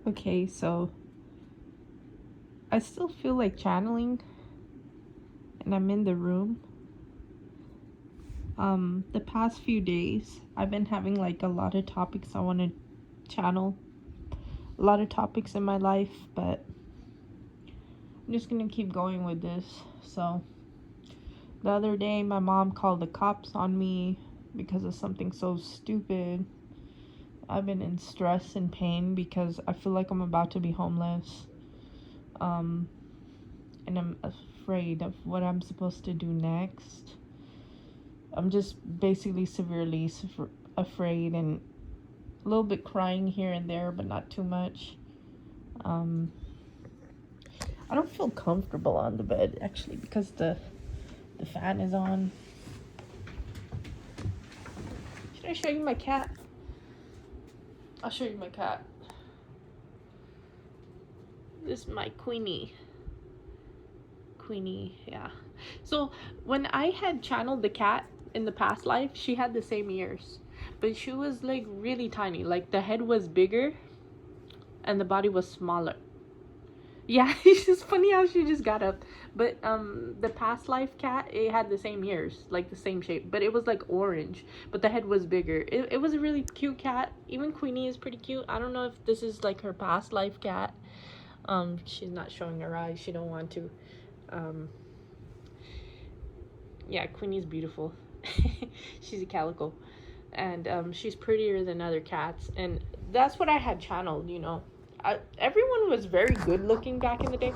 Okay, so I still feel like channeling and I'm in the room. The past few days, I've been having like a lot of topics I want to channel, a lot of topics in my life, but I'm just gonna keep going with this. So, the other day, my mom called the cops on me because of something so stupid. I've been in stress and pain because I feel like I'm about to be homeless. Um, and I'm afraid of what I'm supposed to do next. I'm just basically severely afraid and a little bit crying here and there, but not too much. Um, I don't feel comfortable on the bed actually because the fan is on. Should I show you my cat? I'll show you my cat. This is my Queenie. Queenie, yeah. So when I had channeled the cat in the past life, she had the same ears, but she was like really tiny. Like the head was bigger and the body was smaller. Yeah, it's just funny how she just got up. But the past life cat, it had the same ears, like the same shape, but it was like orange, but the head was bigger. It was a really cute cat. Even Queenie is pretty cute. I don't know if this is like her past life cat. She's not showing her eyes. She don't want to. Um, yeah, Queenie's beautiful. She's a calico, and she's prettier than other cats, and that's what I had channeled. Everyone was very good looking back in the day.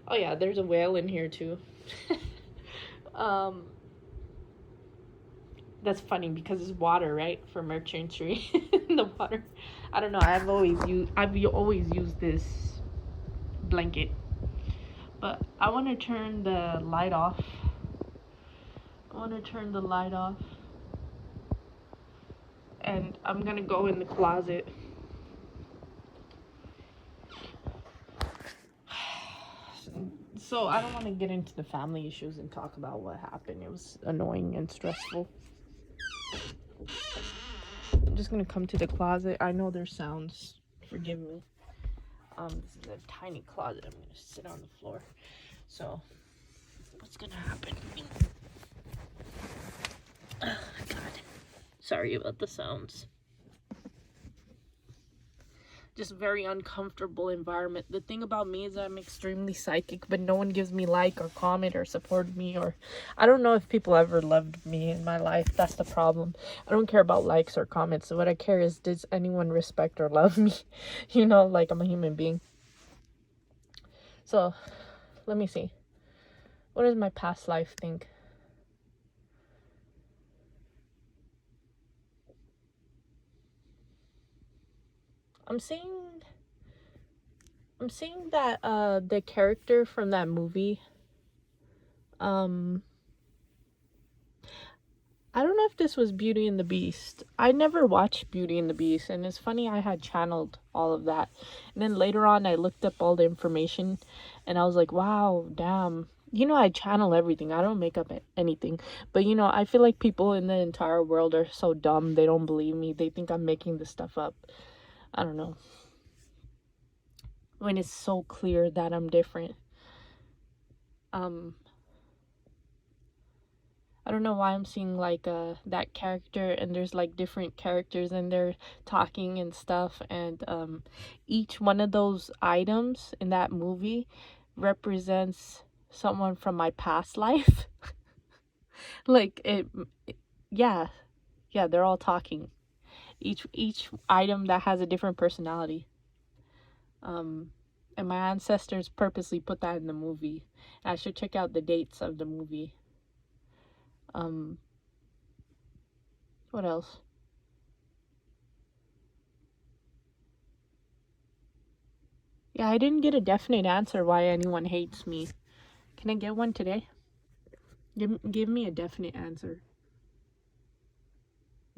Oh yeah, there's a whale in here too. um, that's funny because it's water, right, for merchantry. The water. I don't know. I've always used this blanket, but I want to turn the light off. I want to turn the light off, and I'm gonna go in the closet. So I don't want to get into the family issues and talk about what happened. It was annoying and stressful. I'm just gonna come to the closet. I know there's sounds. Forgive me. This is a tiny closet. I'm gonna sit on the floor. So what's gonna happen? Oh, God. Sorry about the sounds. Just very uncomfortable environment. The thing about me is I'm extremely psychic, but no one gives me like or comment or support me, or I don't know if people ever loved me in my life. That's the problem. I don't care about likes or comments. So what I care is, does anyone respect or love me? Like I'm a human being. So let me see. What does my past life think? I'm seeing that the character from that movie, um I don't know if this was Beauty and the Beast. I never watched Beauty and the Beast, and it's funny I had channeled all of that. And then later on, I looked up all the information, and I was like, wow, damn. I channel everything. I don't make up anything. But, I feel like people in the entire world are so dumb. They don't believe me. They think I'm making this stuff up. I don't know. When it's so clear that I'm different. I don't know why I'm seeing like that character, and there's like different characters and they're talking and stuff, and each one of those items in that movie represents someone from my past life. Like yeah, they're all talking. Each item that has a different personality. And my ancestors purposely put that in the movie. I should check out the dates of the movie. Um, what else? Yeah, I didn't get a definite answer why anyone hates me. Can I get one today? Give me a definite answer.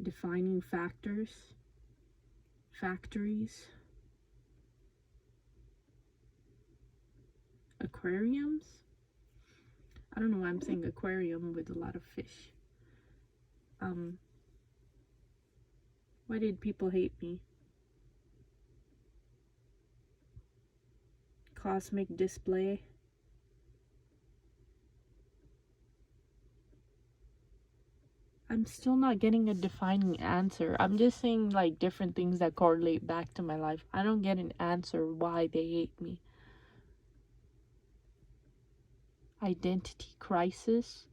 Defining factors. Factories. Aquariums. I don't know why I'm saying aquarium with a lot of fish. Why did people hate me? cosmic display. I'm still not getting a defining answer. I'm just saying like different things that correlate back to my life. I don't get an answer why they hate me. Identity crisis.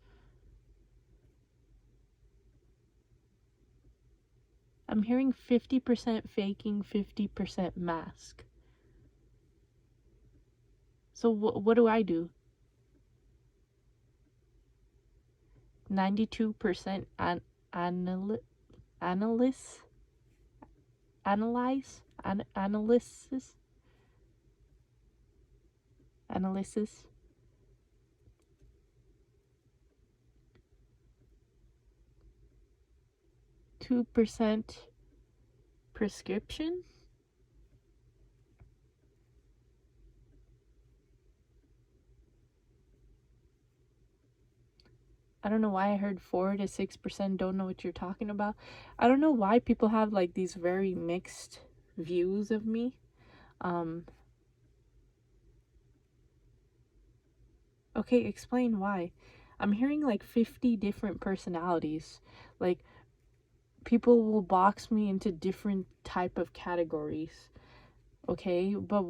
I'm hearing 50% faking, 50% mask. So what do I do? 92% analysis, analysis. 2% prescription. I don't know why I heard 4 to 6% don't know what you're talking about. I don't know why people have like these very mixed views of me. Okay, explain why. I'm hearing like 50 different personalities. Like people will box me into different type of categories. Okay, but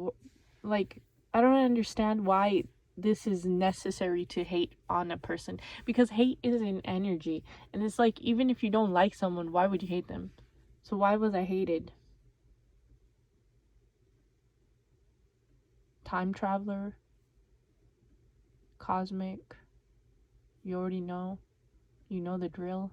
like I don't understand why this is necessary to hate on a person, because hate is an energy, and it's like even if you don't like someone, why would you hate them? So why was I hated? Time traveler, cosmic, you already know, you know the drill.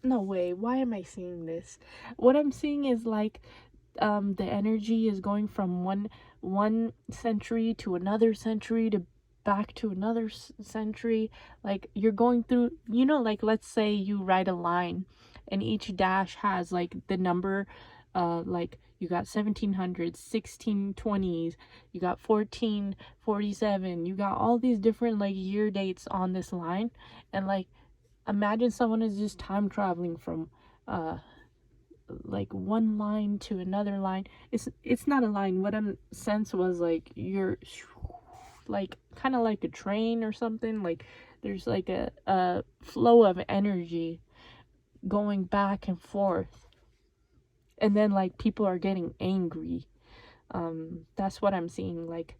No way, why am I seeing this? What I'm seeing is like the energy is going from one century to another century to back to another century. Like you're going through, you know, like let's say you write a line and each dash has like the number, like you got 1700s, 1620s, you got 1447, you got all these different like year dates on this line. And like imagine someone is just time traveling from like one line to another line. It's not a line. What I'm sense was like you're like kind of like a train or something. Like there's like a flow of energy going back and forth, and then like people are getting angry. That's what I'm seeing. Like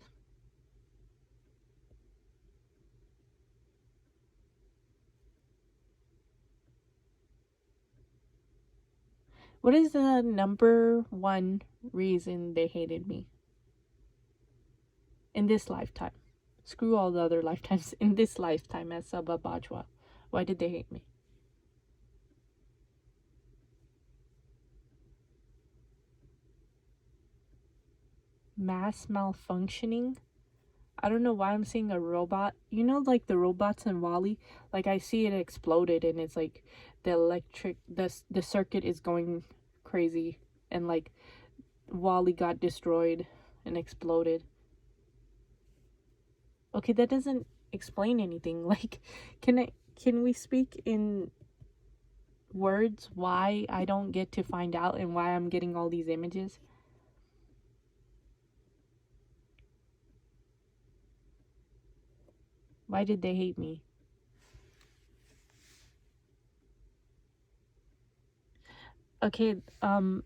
what is the number one reason they hated me in this lifetime? Screw all the other lifetimes. In this lifetime as Sabah Bajwa, why did they hate me? Mass malfunctioning. I don't know why I'm seeing a robot. You know, like the robots in Wally. Like I see it exploded, and it's like the circuit is going crazy, and like Wally got destroyed and exploded. Okay, that doesn't explain anything. Like, can we speak in words why I don't get to find out and why I'm getting all these images? Why did they hate me? Okay,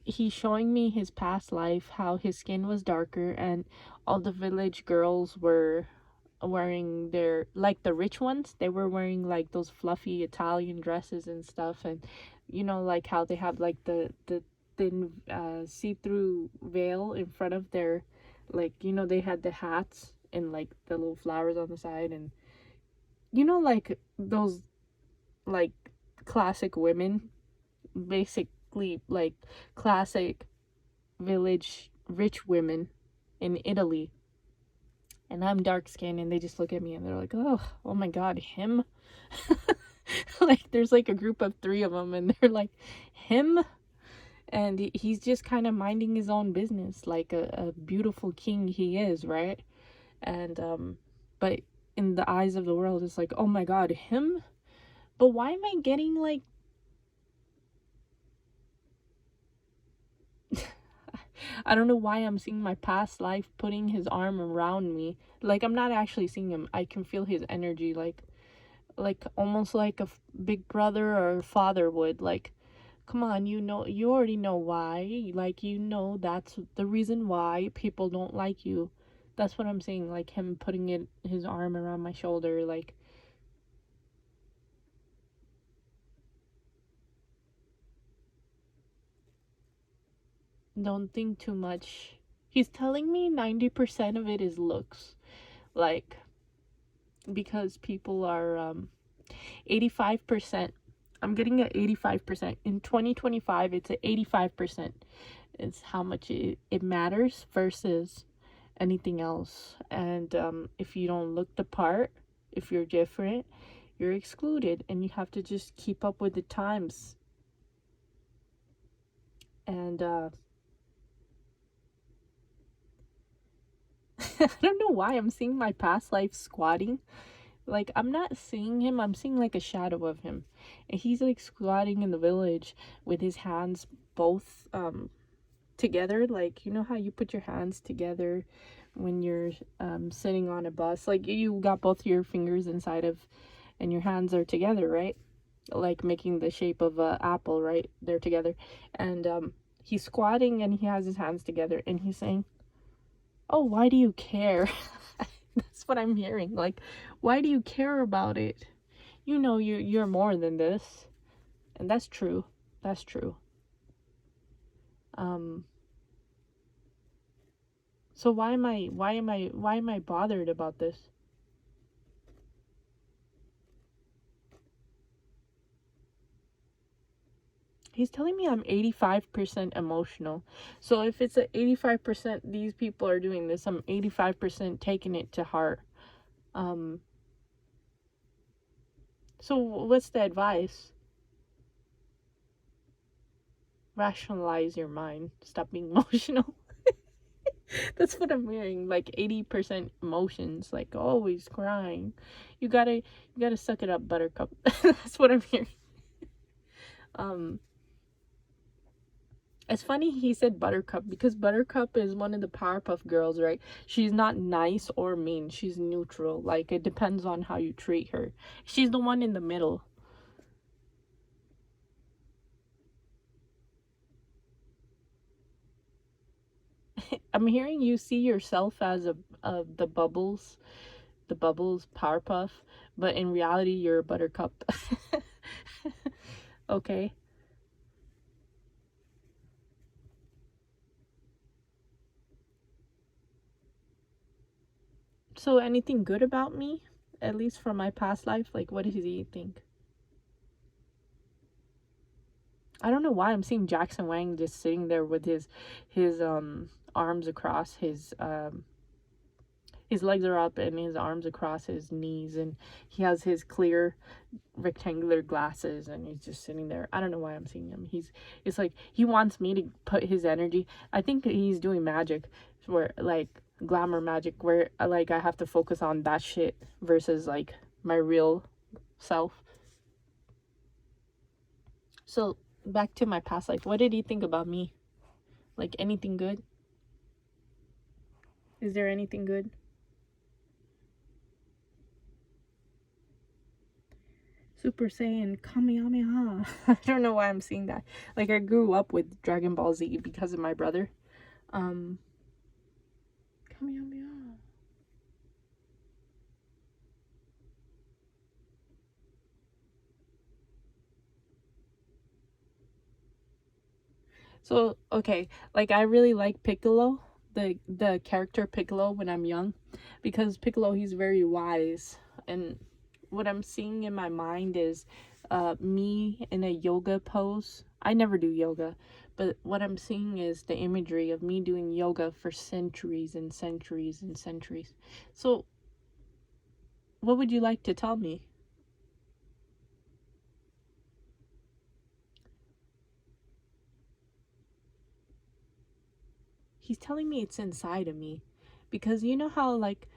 he's showing me his past life, how his skin was darker and all the village girls were wearing their, like the rich ones, they were wearing like those fluffy Italian dresses and stuff. And you know, like how they have like the thin see-through veil in front of their, like, you know, they had the hats and like the little flowers on the side. And you know, like those like classic women, basically like classic village rich women in Italy. And I'm dark skinned, and they just look at me and they're like, oh my god, him. Like there's like a group of 3 of them, and they're like, him. And he's just kind of minding his own business like a beautiful king he is, right? And but in the eyes of the world, it's like, oh my god, him. But why am I getting like I don't know why I'm seeing my past life putting his arm around me. Like, I'm not actually seeing him. I can feel his energy, like almost like a big brother or a father would. Like, come on, you know, you already know why. Like, you know, that's the reason why people don't like you. That's what I'm saying. Like, him putting his arm around my shoulder. Like, don't think too much. He's telling me 90% of it is looks. Like, because people are 85%. I'm getting at 85%. In 2025, it's at 85%. It's how much it matters versus anything else. And if you don't look the part, if you're different, you're excluded. And you have to just keep up with the times. And I don't know why I'm seeing my past life squatting. Like, I'm not seeing him, I'm seeing like a shadow of him. And he's like squatting in the village with his hands both together. Like, you know how you put your hands together when you're sitting on a bus? Like, you got both your fingers inside of, and your hands are together, right? Like making the shape of a apple, right? They're together. And he's squatting and he has his hands together and he's saying, oh, why do you care? That's what I'm hearing. Like, why do you care about it? You know, you're more than this. And that's true. That's true. um so why am I bothered about this? He's telling me I'm 85% emotional. So if it's at 85% these people are doing this, I'm 85% taking it to heart. um so what's the advice? Rationalize your mind, stop being emotional. That's what I'm hearing. Like 80% emotions, like always crying. You gotta suck it up, buttercup. That's what I'm hearing. um it's funny he said buttercup because buttercup is one of the Powerpuff Girls, right? She's not nice or mean, she's neutral. Like, it depends on how you treat her. She's the one in the middle. I'm hearing you see yourself as the bubbles Powerpuff, but in reality you're a buttercup. Okay. So anything good about me, at least from my past life? Like, what does he think? I don't know why I'm seeing Jackson Wang just sitting there with his arms across his legs are up and his arms across his knees, and he has his clear rectangular glasses and he's just sitting there. I don't know why I'm seeing him. It's like he wants me to put his energy. I think he's doing magic, where like glamour magic, where like I have to focus on that shit versus like my real self. So back to my past life. What did he think about me? Like, anything good? Is there anything good? Super Saiyan Kamehameha. I don't know why I'm seeing that. Like, I grew up with Dragon Ball Z because of my brother. Um, Kamehameha. So, okay, like, I really like Piccolo, the character Piccolo when I'm young, because Piccolo, he's very wise. And what I'm seeing in my mind is me in a yoga pose. I never do yoga, but what I'm seeing is the imagery of me doing yoga for centuries and centuries and centuries. So, what would you like to tell me? He's telling me it's inside of me, because you know how like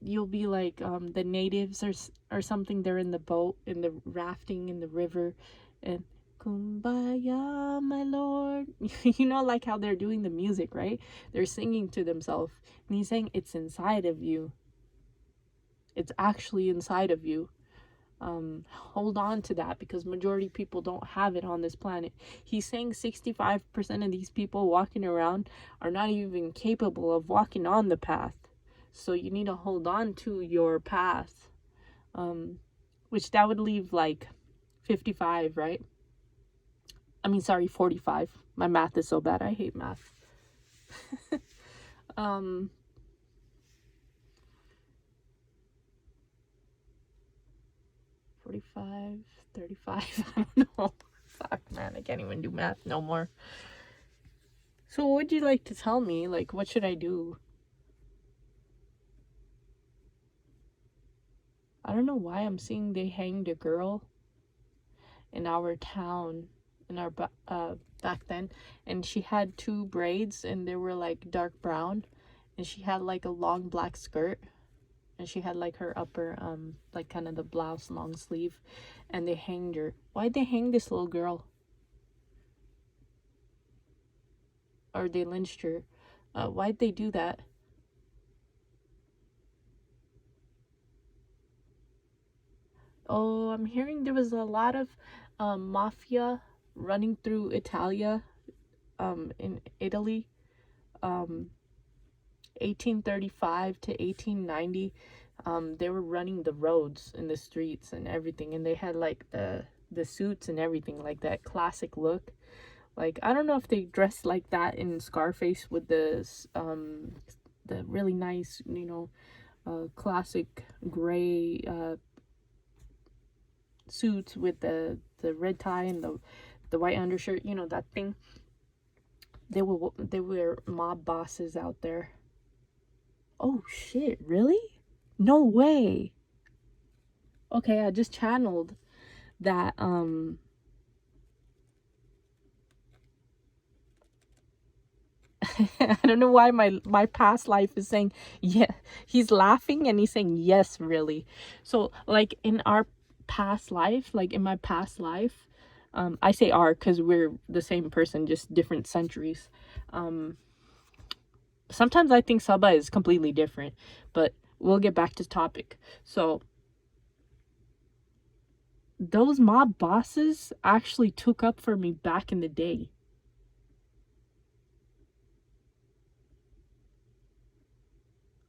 you'll be like the natives or something. They're in the boat, in the rafting in the river, and kumbaya my lord. You know, like how they're doing the music, right? They're singing to themselves, and he's saying it's inside of you. It's actually inside of you. Hold on to that, because majority of people don't have it on this planet. He's saying 65% of these people walking around are not even capable of walking on the path. So you need to hold on to your path. Which that would leave like 55, right? I mean, sorry, 45. My math is so bad. I hate math. um 45, 35. I don't know. Fuck, man, I can't even do math no more. So what would you like to tell me? Like, what should I do? I don't know why I'm seeing they hanged a girl in our town, in our back then, and she had 2 braids, and they were like dark brown, and she had like a long black skirt, and she had like her upper like kind of the blouse long sleeve, and they hanged her. Why'd they hang this little girl? Or they lynched her? Why'd they do that? Oh, I'm hearing there was a lot of mafia running through Italia, in Italy, 1835 to 1890. They were running the roads and the streets and everything, and they had like the suits and everything, like that classic look. Like, I don't know if they dressed like that in Scarface with the really nice, classic gray suits with the red tie and the white undershirt, that thing. They were mob bosses out there. Oh shit, really? No way. Okay, I just channeled that I don't know why my past life is saying, yeah, he's laughing and he's saying yes, really. So like in our past life, like in my past life, I say our because we're the same person, just different centuries. Sometimes I think Saba is completely different, but we'll get back to topic. So those mob bosses actually took up for me back in the day.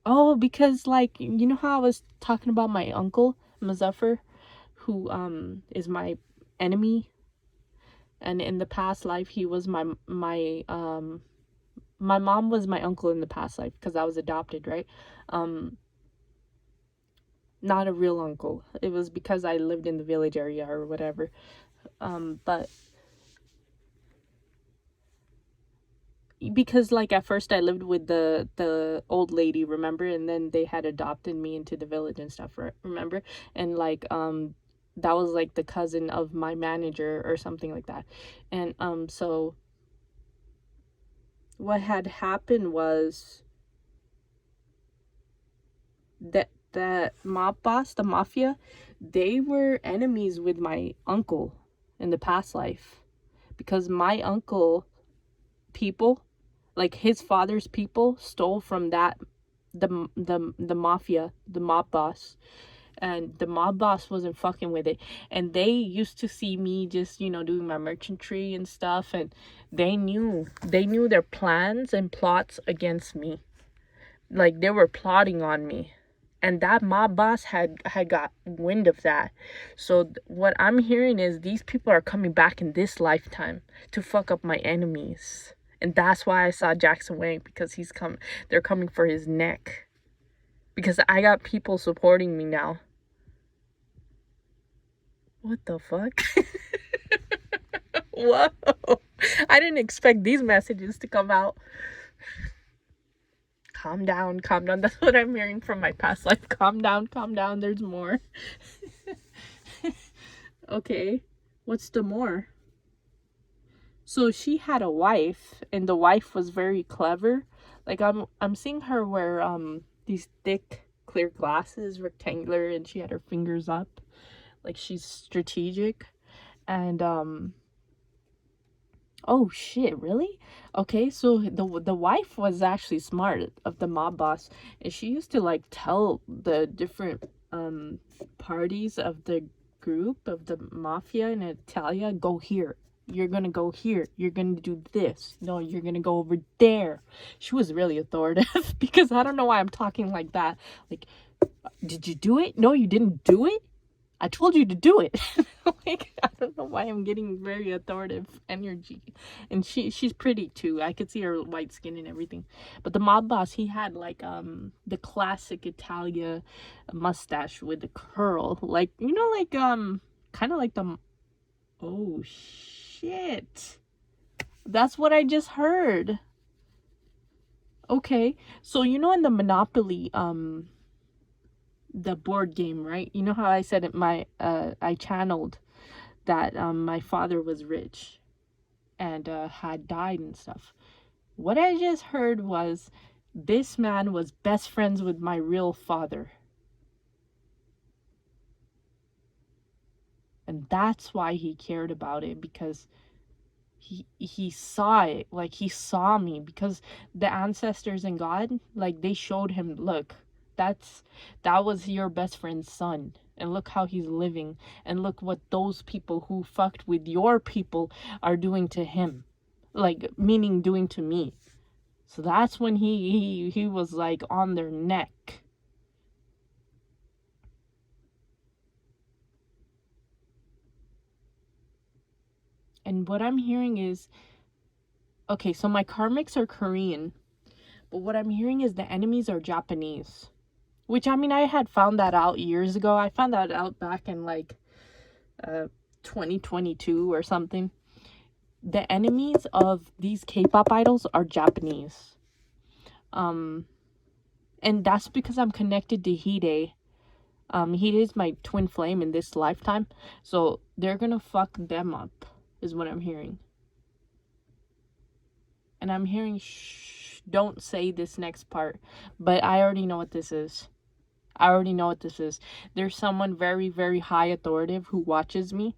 Oh, because like, you know how I was talking about my uncle Muzaffar, who is my enemy, and in the past life he was my mom was my uncle in the past life because I was adopted, right? um Not a real uncle. It was because I lived in the village area or whatever. But because like at first I lived with the old lady, remember, and then they had adopted me into the village and stuff, remember? And like that was like the cousin of my manager or something like that. And so what had happened was that mob boss, the mafia, they were enemies with my uncle in the past life, because my uncle people, like his father's people, stole from that the mafia, the mob boss, and the mob boss wasn't fucking with it, and they used to see me just doing my merchantry and stuff, and they knew their plans and plots against me. Like, they were plotting on me, and that mob boss had got wind of that. So what I'm hearing is these people are coming back in this lifetime to fuck up my enemies. And that's why I saw Jackson Wang, because they're coming for his neck, because I got people supporting me now. What the fuck? Whoa, I didn't expect these messages to come out. Calm down, calm down. That's what I'm hearing from my past life. Calm down, there's more. Okay, what's the more? So she had a wife, and the wife was very clever. Like, I'm seeing her where these thick clear glasses, rectangular, and she had her fingers up like she's strategic. And oh shit, really? Okay, so the wife was actually smart of the mob boss, and she used to like tell the different parties of the group of the mafia in Italia, go here. You're gonna go here. You're gonna do this. No, you're gonna go over there. She was really authoritative because I don't know why I'm talking like that. Like, did you do it? No, you didn't do it. I told you to do it. Like, I don't know why I'm getting very authoritative energy. And she's pretty too. I could see her white skin and everything. But the mob boss, he had like the classic Italia mustache with the curl. Like, you know, like kind of like the, oh shit. That's what I just heard. Okay. So you know in the Monopoly the board game, right? You know how I said it, my I channeled that my father was rich and had died and stuff. What I just heard was this man was best friends with my real father. And that's why he cared about it, because he saw it, like he saw me, because the ancestors and God, like they showed him, look, that was your best friend's son, and look how he's living, and look what those people who fucked with your people are doing to him, like meaning doing to me. So that's when he was like on their neck. And what I'm hearing is, okay, so my karmics are Korean, but what I'm hearing is the enemies are Japanese. Which, I mean, I had found that out years ago. I found that out back in like 2022 or something. The enemies of these K-pop idols are Japanese. And that's because I'm connected to Hide. Hide is my twin flame in this lifetime. So they're gonna fuck them up, is what I'm hearing. And I'm hearing, shh, don't say this next part. But I already know what this is. I already know what this is. There's someone very, very high authoritative who watches me.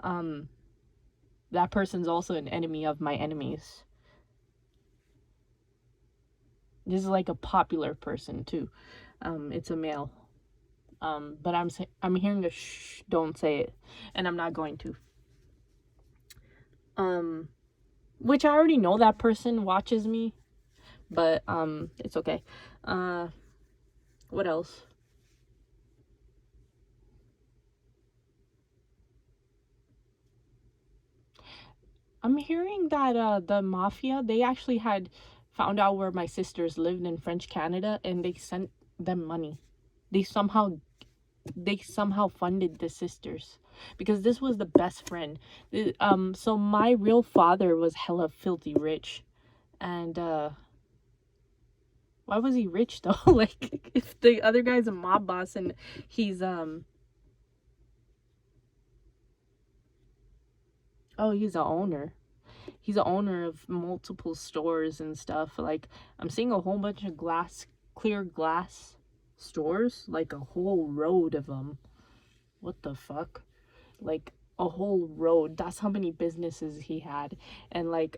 That person's also an enemy of my enemies. This is like a popular person too. It's a male. But I'm hearing a shh, don't say it, and I'm not going to. Which I already know that person watches me, but it's okay. What else? I'm hearing that the mafia, they actually had found out where my sisters lived in French Canada, and they sent them money. They somehow funded the sisters, because this was the best friend. So my real father was hella filthy rich, and why was he rich though? Like, if the other guy's a mob boss and he's oh, he's a owner. He's a owner of multiple stores and stuff. Like, I'm seeing a whole bunch of clear glass stores, like a whole road of them. What the fuck? Like a whole road. That's how many businesses he had. And like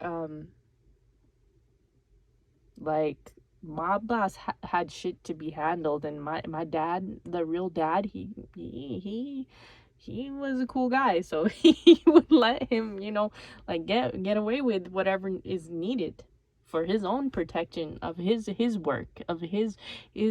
mob boss had shit to be handled, and my dad, the real dad, he was a cool guy, so he would let him, you know, like get away with whatever is needed for his own protection of his work, of his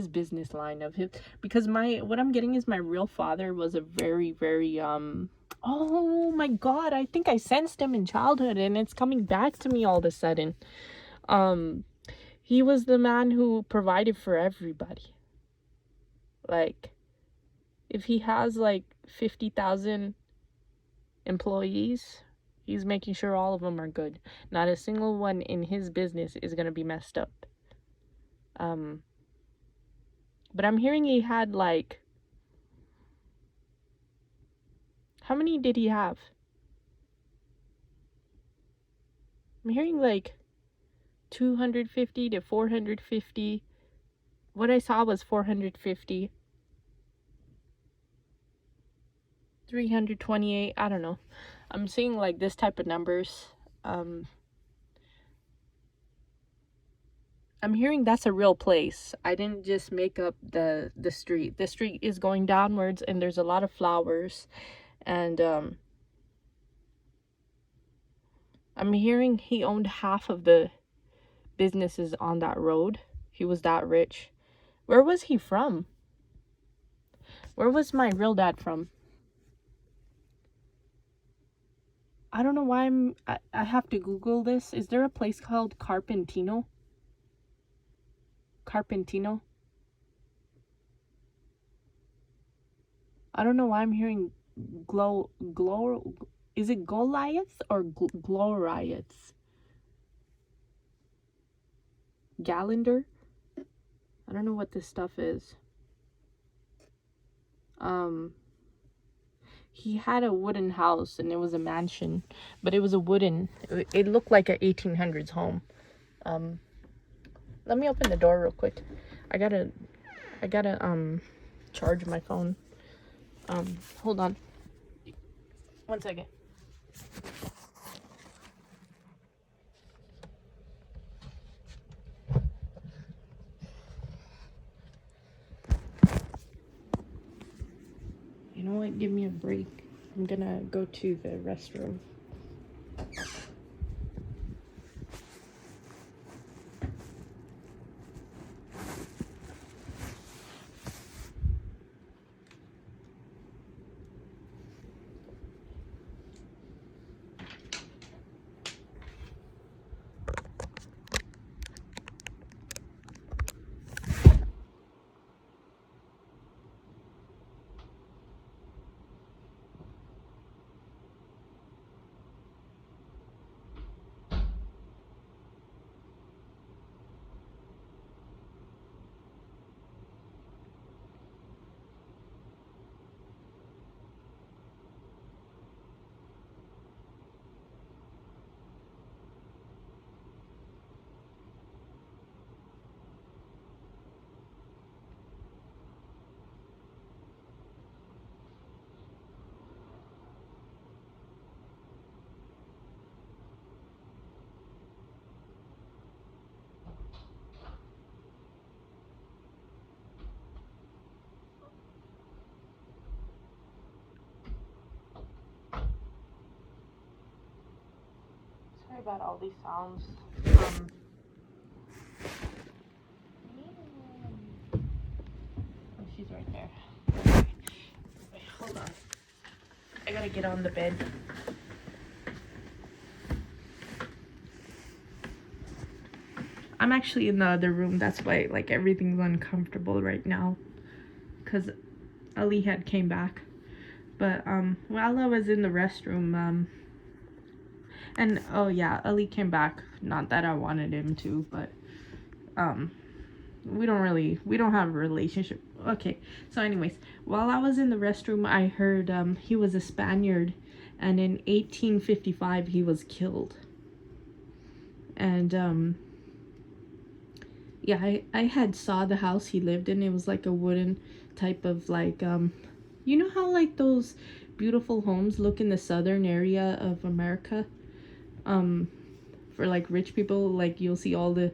business line, of his, because my, what I'm getting is my real father was a very, very oh my god, I think I sensed him in childhood and it's coming back to me all of a sudden. He was the man who provided for everybody. Like, if he has like 50,000 employees, he's making sure all of them are good. Not a single one in his business is going to be messed up. But I'm hearing he had like, how many did he have? I'm hearing like 250 to 450 what I saw was 450, 328. I don't know. I'm seeing like this type of numbers. I'm hearing that's a real place. I didn't just make up the street. The street is going downwards, and there's a lot of flowers. And I'm hearing he owned half of the businesses on that road. He was that rich. Where was he from? Where was my real dad from? I don't know why I have to Google this. Is there a place called Carpentino? Carpentino? I don't know why I'm hearing is it Goliath or Gloriath? Gallender? I don't know what this stuff is. He had a wooden house, and it was a mansion, but it was a wooden, it looked like a 1800s home. Let me open the door real quick. I gotta charge my phone. Hold on 1 second. You know what? Give me a break. I'm gonna go to the restroom. Sorry about all these sounds. Oh, she's right there. Wait, hold on. I gotta get on the bed. I'm actually in the other room. That's why like everything's uncomfortable right now, because Ali had came back. But while I was in the restroom, and oh yeah, Ali came back. Not that I wanted him to, but we don't have a relationship. Okay, so anyways, while I was in the restroom, I heard he was a Spaniard, and in 1855 he was killed. And yeah, I had saw the house he lived in. It was like a wooden type of like you know how like those beautiful homes look in the southern area of America, for like rich people, like you'll see all the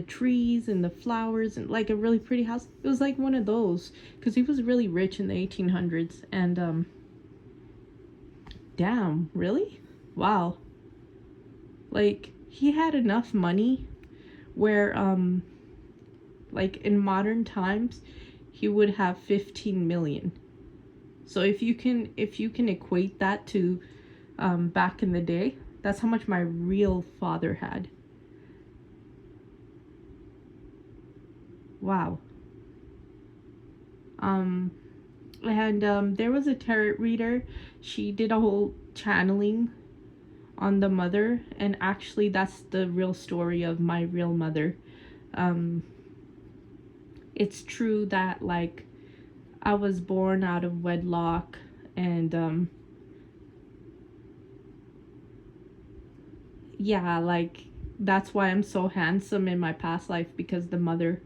trees and the flowers and like a really pretty house. It was like one of those, because he was really rich in the 1800s. And damn, really? Wow. Like he had enough money where like in modern times he would have 15 million. So if you can equate that to back in the day, that's how much my real father had. Wow. And there was a tarot reader. She did a whole channeling on the mother, and actually that's the real story of my real mother. It's true that like I was born out of wedlock, and yeah, like that's why I'm so handsome in my past life, because the mother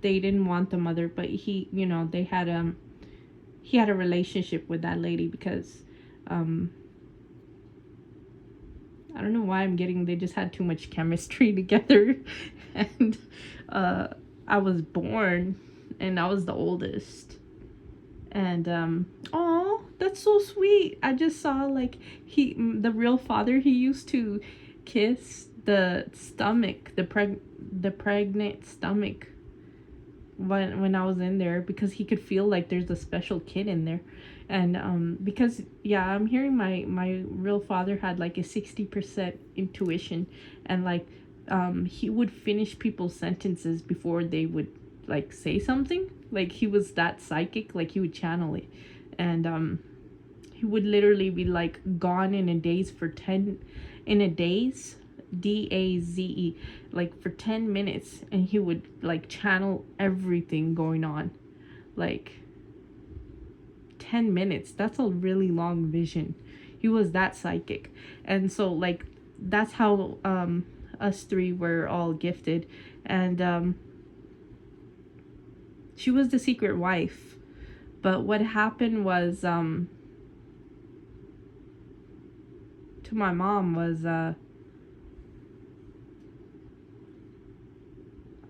they didn't want the mother, but he, they had he had a relationship with that lady because I don't know why they just had too much chemistry together. And I was born and I was the oldest. And oh, that's so sweet. I just saw like the real father, he used to kiss the stomach, the pregnant stomach when I was in there, because he could feel like there's a special kid in there. And because yeah, I'm hearing my real father had like a 60% intuition, and like he would finish people's sentences before they would like say something. Like he was that psychic, like he would channel it. And he would literally be like gone in a daze for 10 in a daze, DAZE, like for 10 minutes, and he would like channel everything going on. Like 10 minutes, that's a really long vision. He was that psychic. And so like that's how us three were all gifted. And she was the secret wife. But what happened was to my mom was I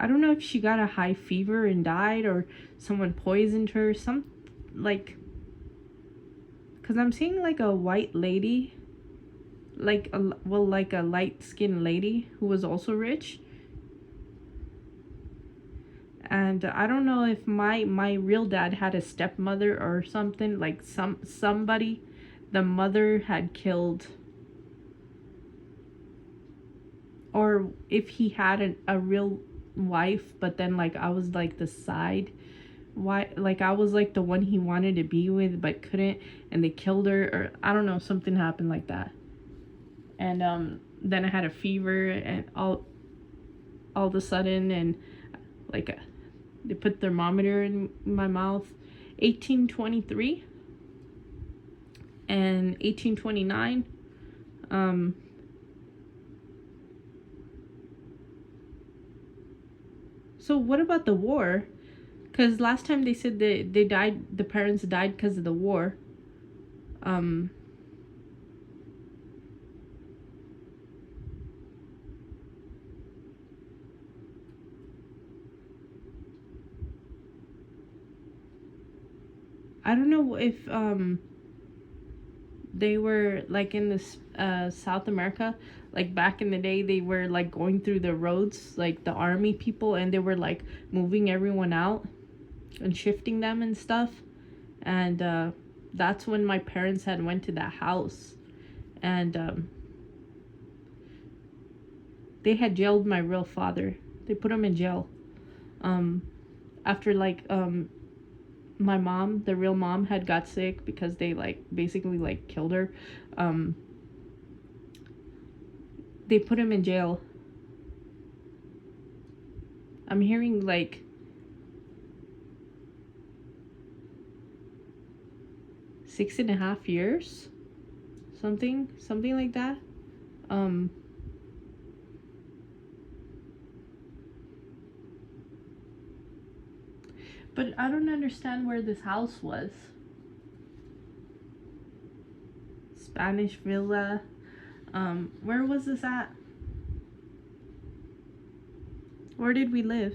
don't know if she got a high fever and died, or someone poisoned her, some like, because I'm seeing like a white lady, like like a light-skinned lady who was also rich. And I don't know if my real dad had a stepmother or something, like somebody the mother had killed, or if he had a real wife, but then like I was like the side, why, like I was like the one he wanted to be with but couldn't, and they killed her, or I don't know, something happened like that. And then I had a fever, and all of a sudden, and like they put thermometer in my mouth. 1823 and 1829. So what about the war? Because last time they said they died, the parents died because of the war. I don't know if they were like in this South America, like back in the day, they were like going through the roads, like the army people, and they were like moving everyone out and shifting them and stuff. And that's when my parents had went to that house, and they had jailed my real father. They put him in jail after like my mom, the real mom, had got sick because they like basically like killed her. They put him in jail. I'm hearing like 6.5 years, something like that. But I don't understand where this house was. Spanish Villa. Where was this at? Where did we live?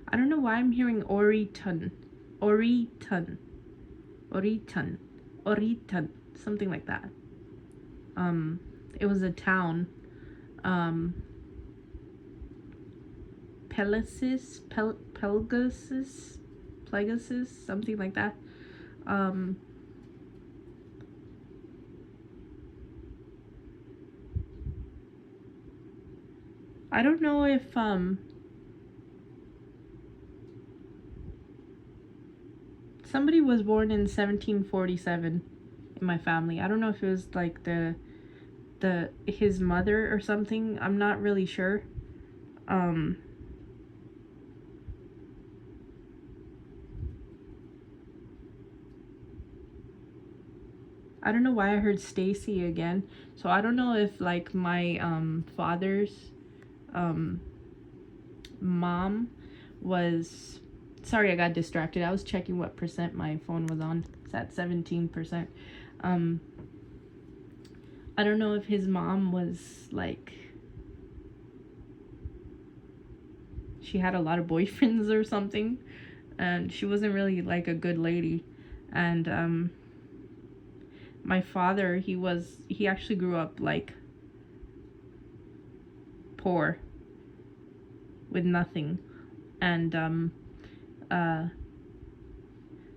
I don't know why I'm hearing Oriton, something like that. It was a town. Pegasus, something like that. I don't know if somebody was born in 1747 in my family. I don't know if it was like his mother or something. I'm not really sure. I don't know why I heard Stacy again. So I don't know if like my father's um mom was, sorry, I got distracted. I was checking what percent my phone was on. It's at 17%. Um I don't know if his mom was like, she had a lot of boyfriends or something, and she wasn't really like a good lady. And my father, he actually grew up like poor with nothing. And uh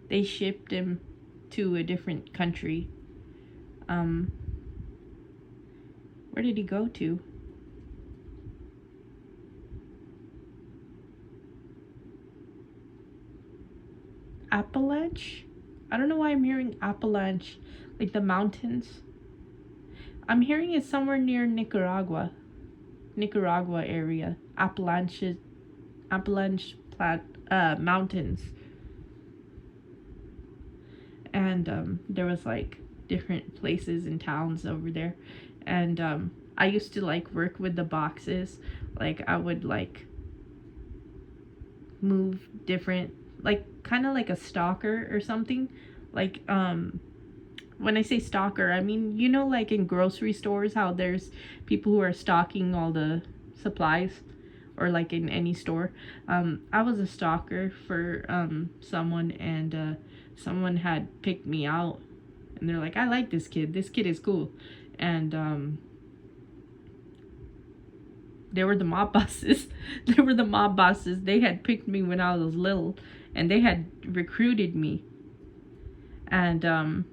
they shipped him to a different country. Where did he go to? Appalachia? I don't know why I'm hearing Appalachia, like the mountains. I'm hearing it somewhere near Nicaragua area. Mountains. And there was like different places and towns over there. And I used to like work with the boxes. Like I would like move different, like kind of like a stalker or something. Like when I say stalker, I mean, you know, like in grocery stores, how there's people who are stocking all the supplies, or like in any store. I was a stalker for someone, and someone had picked me out, and they're like, I like this kid. This kid is cool. And they were the mob bosses. They were the mob bosses. They had picked me when I was little, and they had recruited me. And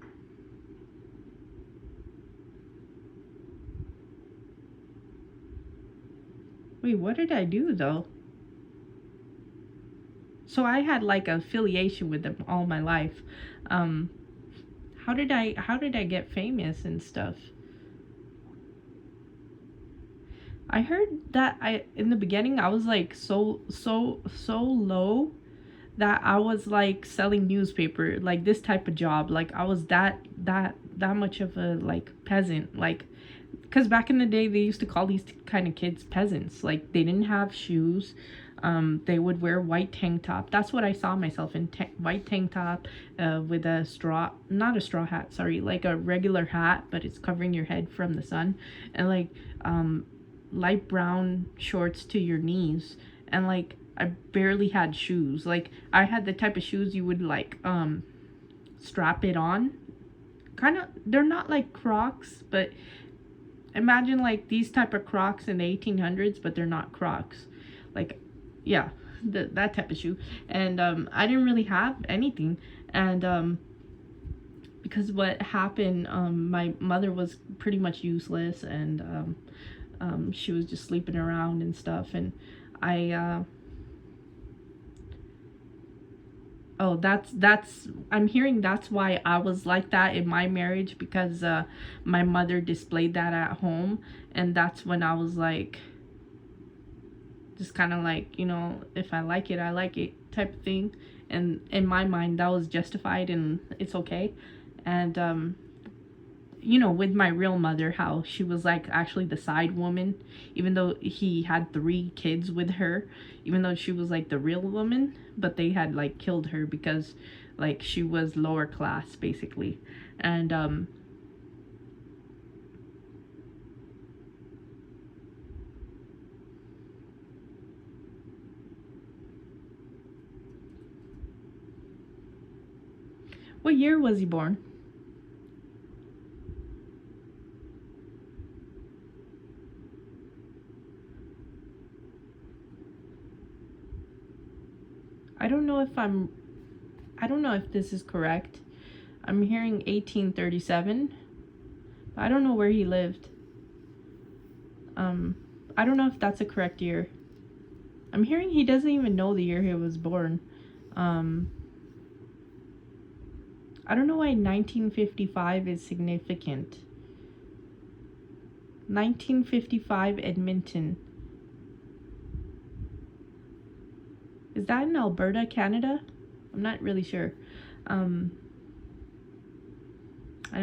wait, what did I do though? So I had like an affiliation with them all my life. Um, how did I get famous and stuff? I heard that I in the beginning I was like so low that I was like selling newspaper, like this type of job. Like I was that much of a like peasant, like, because back in the day they used to call these kind of kids peasants. Like they didn't have shoes. They would wear white tank top. That's what I saw myself in, white tank top, with a straw, not a straw hat, sorry, like a regular hat, but it's covering your head from the sun, and like light brown shorts to your knees, and like I barely had shoes. Like I had the type of shoes you would like strap it on. Kind of, they're not like Crocs, but imagine like these type of Crocs in the 1800s, but they're not Crocs. Like, yeah, that type of shoe. And I didn't really have anything. And because what happened, my mother was pretty much useless, and she was just sleeping around and stuff. And I oh, that's I'm hearing that's why I was like that in my marriage, because my mother displayed that at home. And that's when I was like, just kind of like, you know, if I like it, I like it type of thing. And in my mind that was justified and it's okay. And you know, with my real mother, how she was like actually the side woman, even though he had 3 kids with her, even though she was like the real woman, but they had like killed her because like she was lower class basically. And what year was he born? I don't know if I'm I don't know if this is correct. I'm hearing 1837. I don't know where he lived. Um, I don't know if that's a correct year. I'm hearing he doesn't even know the year he was born. Um, I don't know why 1955 is significant. 1955 Edmonton. Is that in Alberta, Canada? I'm not really sure.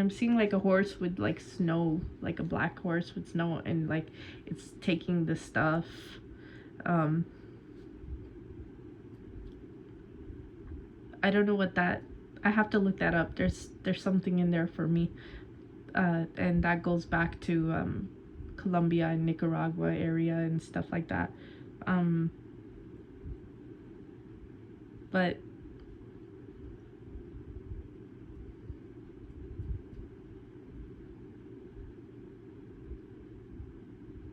I'm seeing like a horse with like snow, like a black horse with snow, and like it's taking the stuff. Um, I don't know what that. I have to look that up. There's something in there for me, and that goes back to Colombia and Nicaragua area and stuff like that. Um, but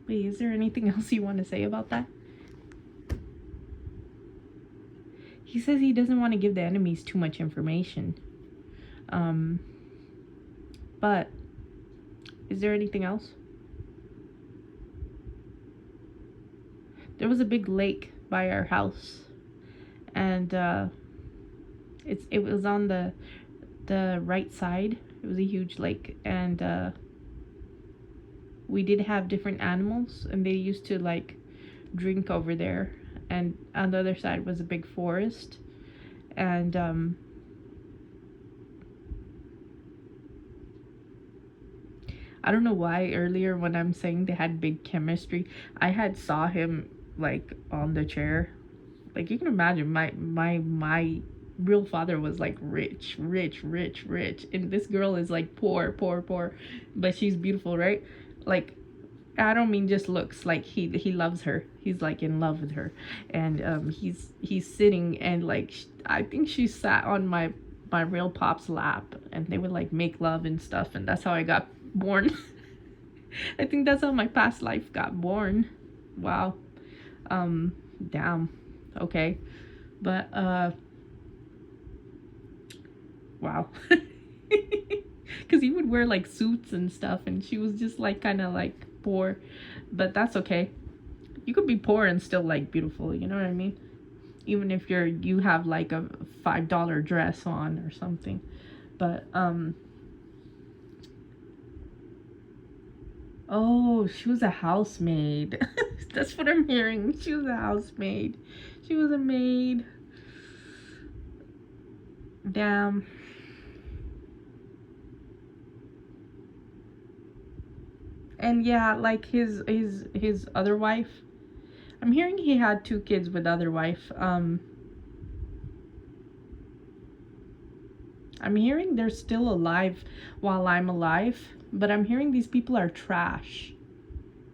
wait, is there anything else you want to say about that? He says he doesn't want to give the enemies too much information. Um, but is there anything else? There was a big lake by our house, and it was on the right side. It was a huge lake, and we did have different animals, and they used to like drink over there. And on the other side was a big forest, and I don't know why earlier when I'm saying they had big chemistry, I had saw him like on the chair. Like you can imagine, my real father was like rich, rich, rich, rich, and this girl is like poor, poor, poor, but she's beautiful, right? Like I don't mean just looks. Like he loves her. He's like in love with her, and he's sitting, and like I think she sat on my real pop's lap, and they would like make love and stuff, and that's how I got born. I think that's how my past life got born. Wow. Um, Damn. Okay. But wow. Cuz he would wear like suits and stuff, and she was just like kind of like poor, but that's okay. You could be poor and still like beautiful, you know what I mean? Even if you have like a $5 dress on or something. But oh, she was a housemaid. That's what I'm hearing. She was a housemaid. She was a maid. Damn. And yeah, like his other wife. I'm hearing he had 2 kids with other wife. I'm hearing they're still alive while I'm alive, but I'm hearing these people are trash.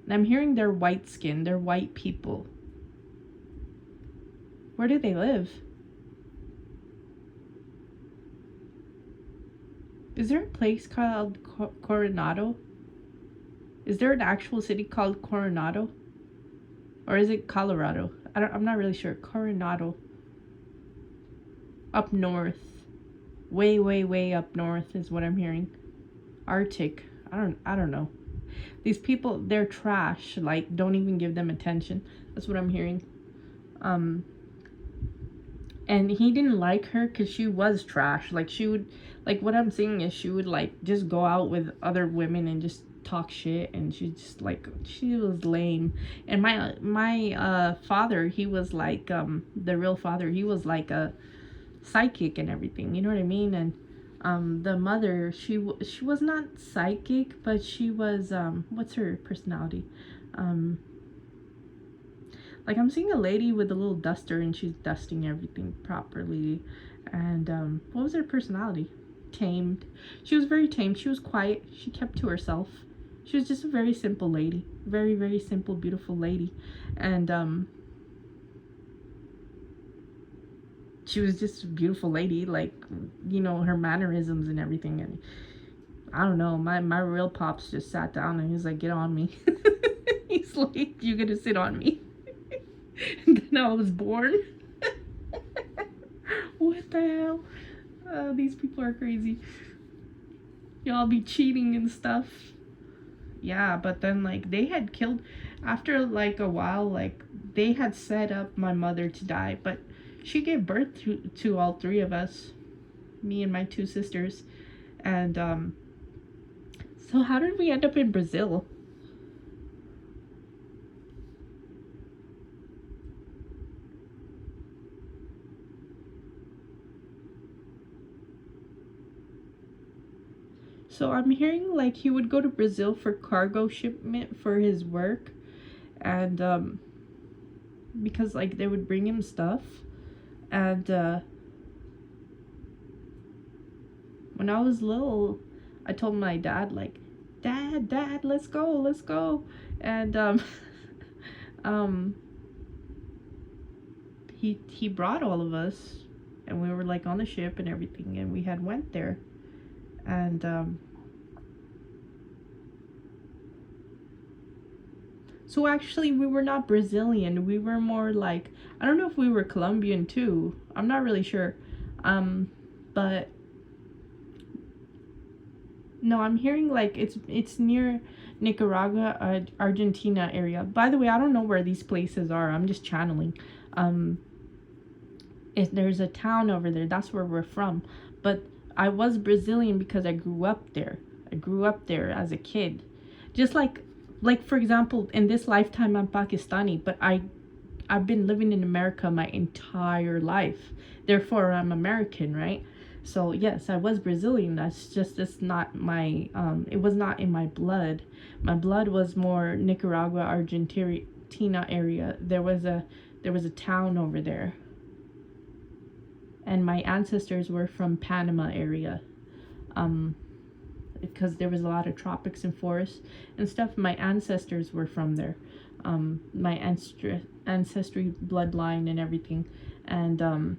And I'm hearing they're white skinned, they're white people. Where do they live? Is there a place called Coronado? Is there an actual city called Coronado? Or is it Colorado? I'm not really sure. Coronado. Up north. Way, way, way up north is what I'm hearing. Arctic. I don't know. These people, they're trash. Like, don't even give them attention. That's what I'm hearing. And he didn't like her because she was trash. Like, she would, like, what I'm seeing is she would, like, just go out with other women and just talk shit. And she just, like, she was lame. And my father, he was, like, the real father, he was, like, a psychic and everything. You know what I mean? And the mother, she was not psychic, but she was, what's her personality? Like I'm seeing a lady with a little duster and she's dusting everything properly. And what was her personality? Tamed. She was very tamed. She was quiet. She kept to herself. She was just a very simple lady. Very, very simple, beautiful lady. And she was just a beautiful lady. Like, you know, her mannerisms and everything. And I don't know, my real pops just sat down and he's like, get on me. He's like, you're gonna sit on me. And then I was born. What the hell? These people are crazy. Y'all be cheating and stuff. Yeah, but then like they had killed after like a while, like they had set up my mother to die, but she gave birth to all 3 of us, me and my 2 sisters. And so how did we end up in Brazil? So I'm hearing like he would go to Brazil for cargo shipment for his work, and because like they would bring him stuff, and when I was little, I told my dad like, Dad, let's go, and um, he brought all of us, and we were like on the ship and everything, and we had went there, and so actually we were not Brazilian. We were more like, I don't know if we were Colombian too. I'm not really sure, but no, I'm hearing like it's near Nicaragua, Argentina area. By the way, I don't know where these places are. I'm just channeling. Um, if there's a town over there, that's where we're from. But I was Brazilian because I grew up there. I grew up there as a kid. Just like for example, in this lifetime I'm Pakistani, but I've been living in America my entire life. Therefore I'm American, right? So yes, I was Brazilian. That's not my it was not in my blood. My blood was more Nicaragua, Argentina area. There was a town over there, and my ancestors were from Panama area, because there was a lot of tropics and forests and stuff. My ancestors were from there, my ancestry bloodline and everything, and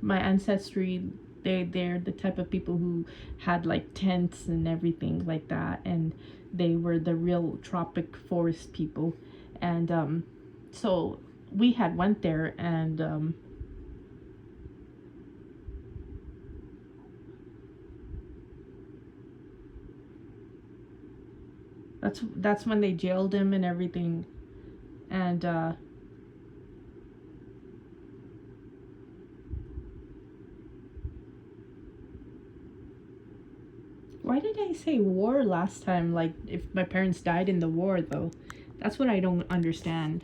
my ancestry, they're the type of people who had like tents and everything like that, and they were the real tropic forest people, and so we had went there, and that's when they jailed him and everything, and why did I say war last time? Like, if my parents died in the war, though? That's what I don't understand.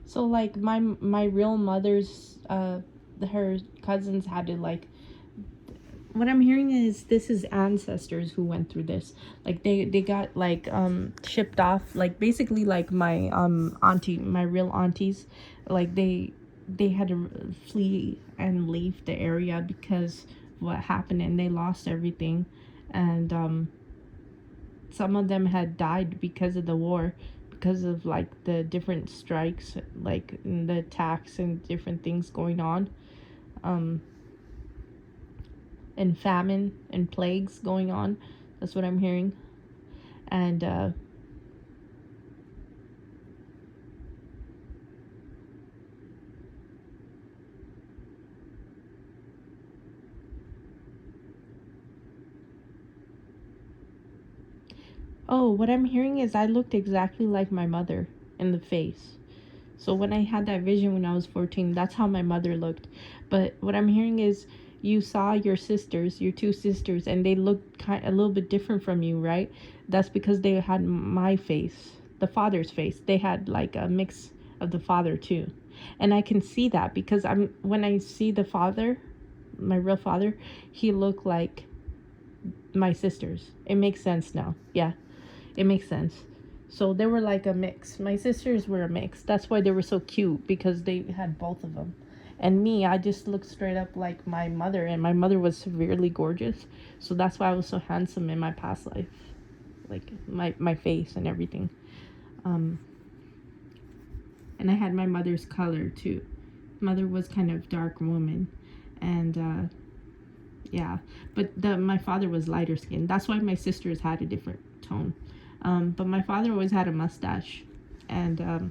So, like, my real mother's, her cousins had to, like, what I'm hearing is this is ancestors who went through this. Like they got like shipped off, like basically like my auntie, my real aunties, like they had to flee and leave the area because what happened, and they lost everything, and some of them had died because of the war, because of like the different strikes, like and the attacks and different things going on, um and famine and plagues going on. That's what I'm hearing. And oh, what I'm hearing is I looked exactly like my mother in the face. So when I had that vision when I was 14, that's how my mother looked. But what I'm hearing is you saw your sisters, your two sisters, and they looked a little bit different from you, right? That's because they had my face, the father's face. They had like a mix of the father too. And I can see that because I'm when I see the father, my real father, he looked like my sisters. It makes sense now. Yeah, it makes sense. So they were like a mix. My sisters were a mix. That's why they were so cute, because they had both of them. And me, I just looked straight up like my mother, and my mother was severely gorgeous. So that's why I was so handsome in my past life, like my face and everything. Um, and I had my mother's color too. Mother was kind of dark woman, and yeah, but my father was lighter skinned. That's why my sisters had a different tone. But my father always had a mustache, and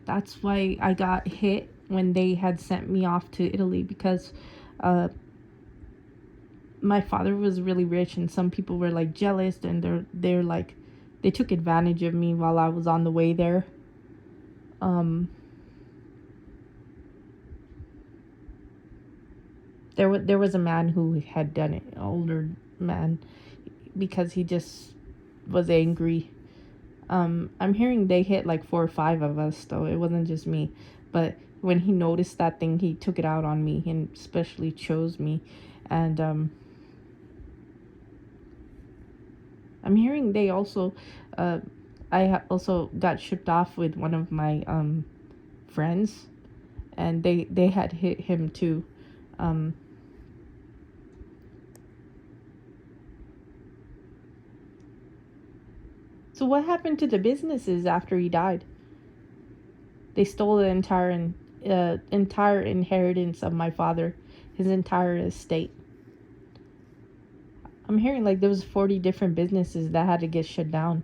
that's why I got hit when they had sent me off to Italy, because uh, my father was really rich, and some people were like jealous, and they're like they took advantage of me while I was on the way there. Um, there was a man who had done it, an older man, because he just was angry. I'm hearing they hit like 4 or 5 of us, though. It wasn't just me. But when he noticed that thing, he took it out on me and especially chose me. And I'm hearing they also, also got shipped off with one of my friends, and they had hit him too. So what happened to the businesses after he died? They stole the entire inheritance of my father, his entire estate. I'm hearing like there was 40 different businesses that had to get shut down.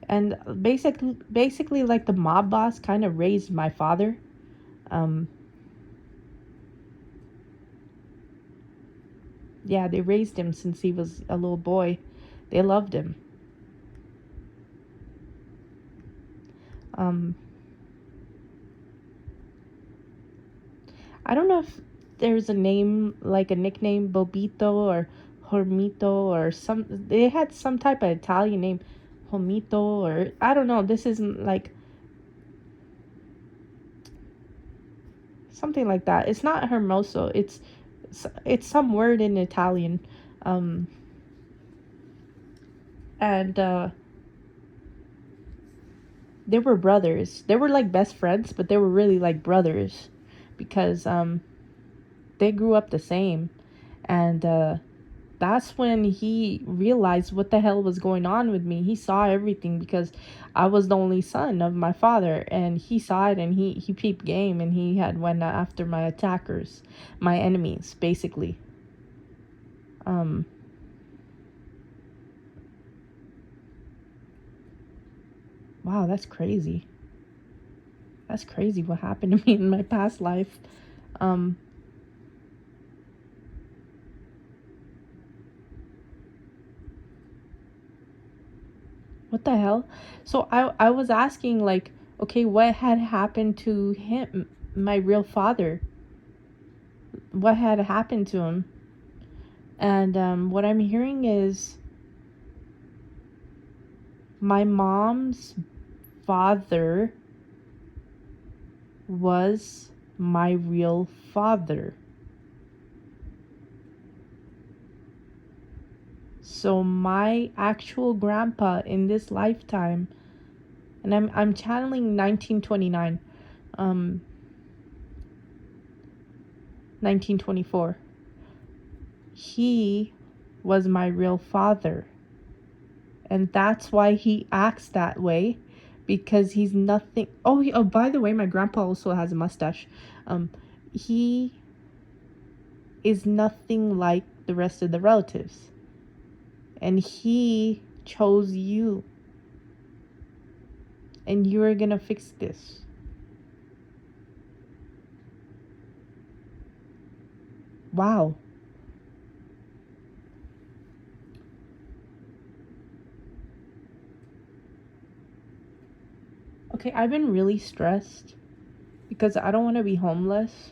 And basically like the mob boss kind of raised my father. Yeah, they raised him since he was a little boy. They loved him. I don't know if there's a name, like a nickname, Bobito or Hormito or some. They had some type of Italian name, Homito, or I don't know. This isn't like something like that. It's not Hermoso. It's some word in Italian. And they were brothers. They were like best friends, but they were really like brothers because they grew up the same. And that's when he realized what the hell was going on with me. He saw everything because I was the only son of my father, and he saw it, and he peeped game, and he had went after my attackers, my enemies, basically. Wow, that's crazy. That's crazy what happened to me in my past life. What the hell? So I was asking like, okay, what had happened to him, my real father? What had happened to him? And what I'm hearing is my mom's father was my real father. So my actual grandpa in this lifetime, and I'm channeling 1929, 1924. He was my real father. And that's why he acts that way, because he's nothing. Oh, by the way, my grandpa also has a mustache. He is nothing like the rest of the relatives. And he chose you. And you are gonna fix this. Wow. Okay, I've been really stressed because I don't want to be homeless.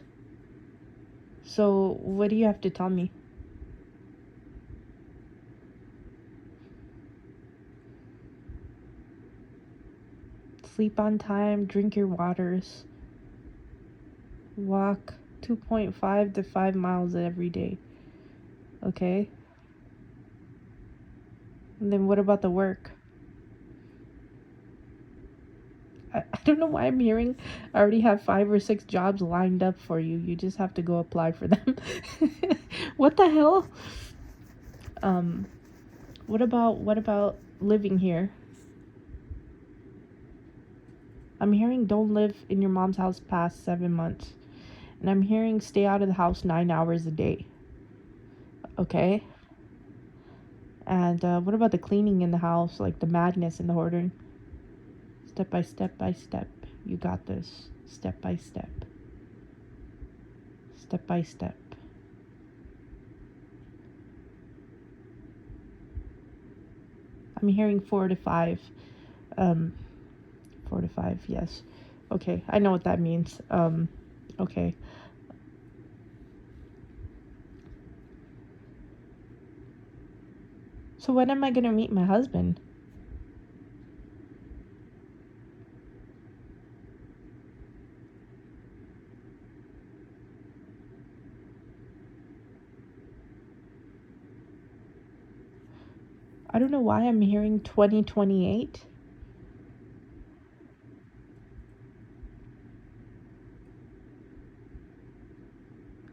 So, what do you have to tell me? Sleep on time, drink your waters, walk 2.5 to 5 miles every day. Okay? And then what about the work? I don't know why I'm hearing I already have 5 or 6 jobs lined up for you. You just have to go apply for them. What the hell? What about living here? I'm hearing don't live in your mom's house past 7 months. And I'm hearing stay out of the house 9 hours a day. Okay? And what about the cleaning in the house, like the madness and the hoarding? Step by step by step. You got this. Step by step. Step by step. I'm hearing 4 to 5. 4 to 5, yes. Okay, I know what that means. Okay. So when am I gonna meet my husband? I don't know why I'm hearing 2028.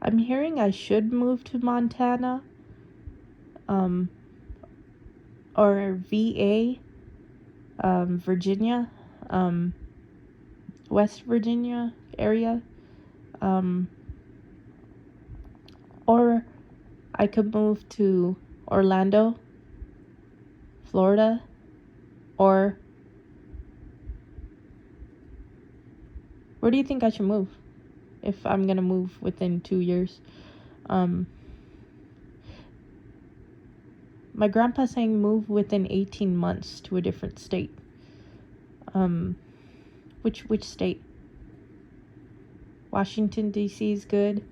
I'm hearing I should move to Montana, or VA, Virginia, West Virginia area, or I could move to Orlando, Florida, or where do you think I should move if I'm gonna move within 2 years? My grandpa's saying move within 18 months to a different state. Which state? Washington D.C. is good.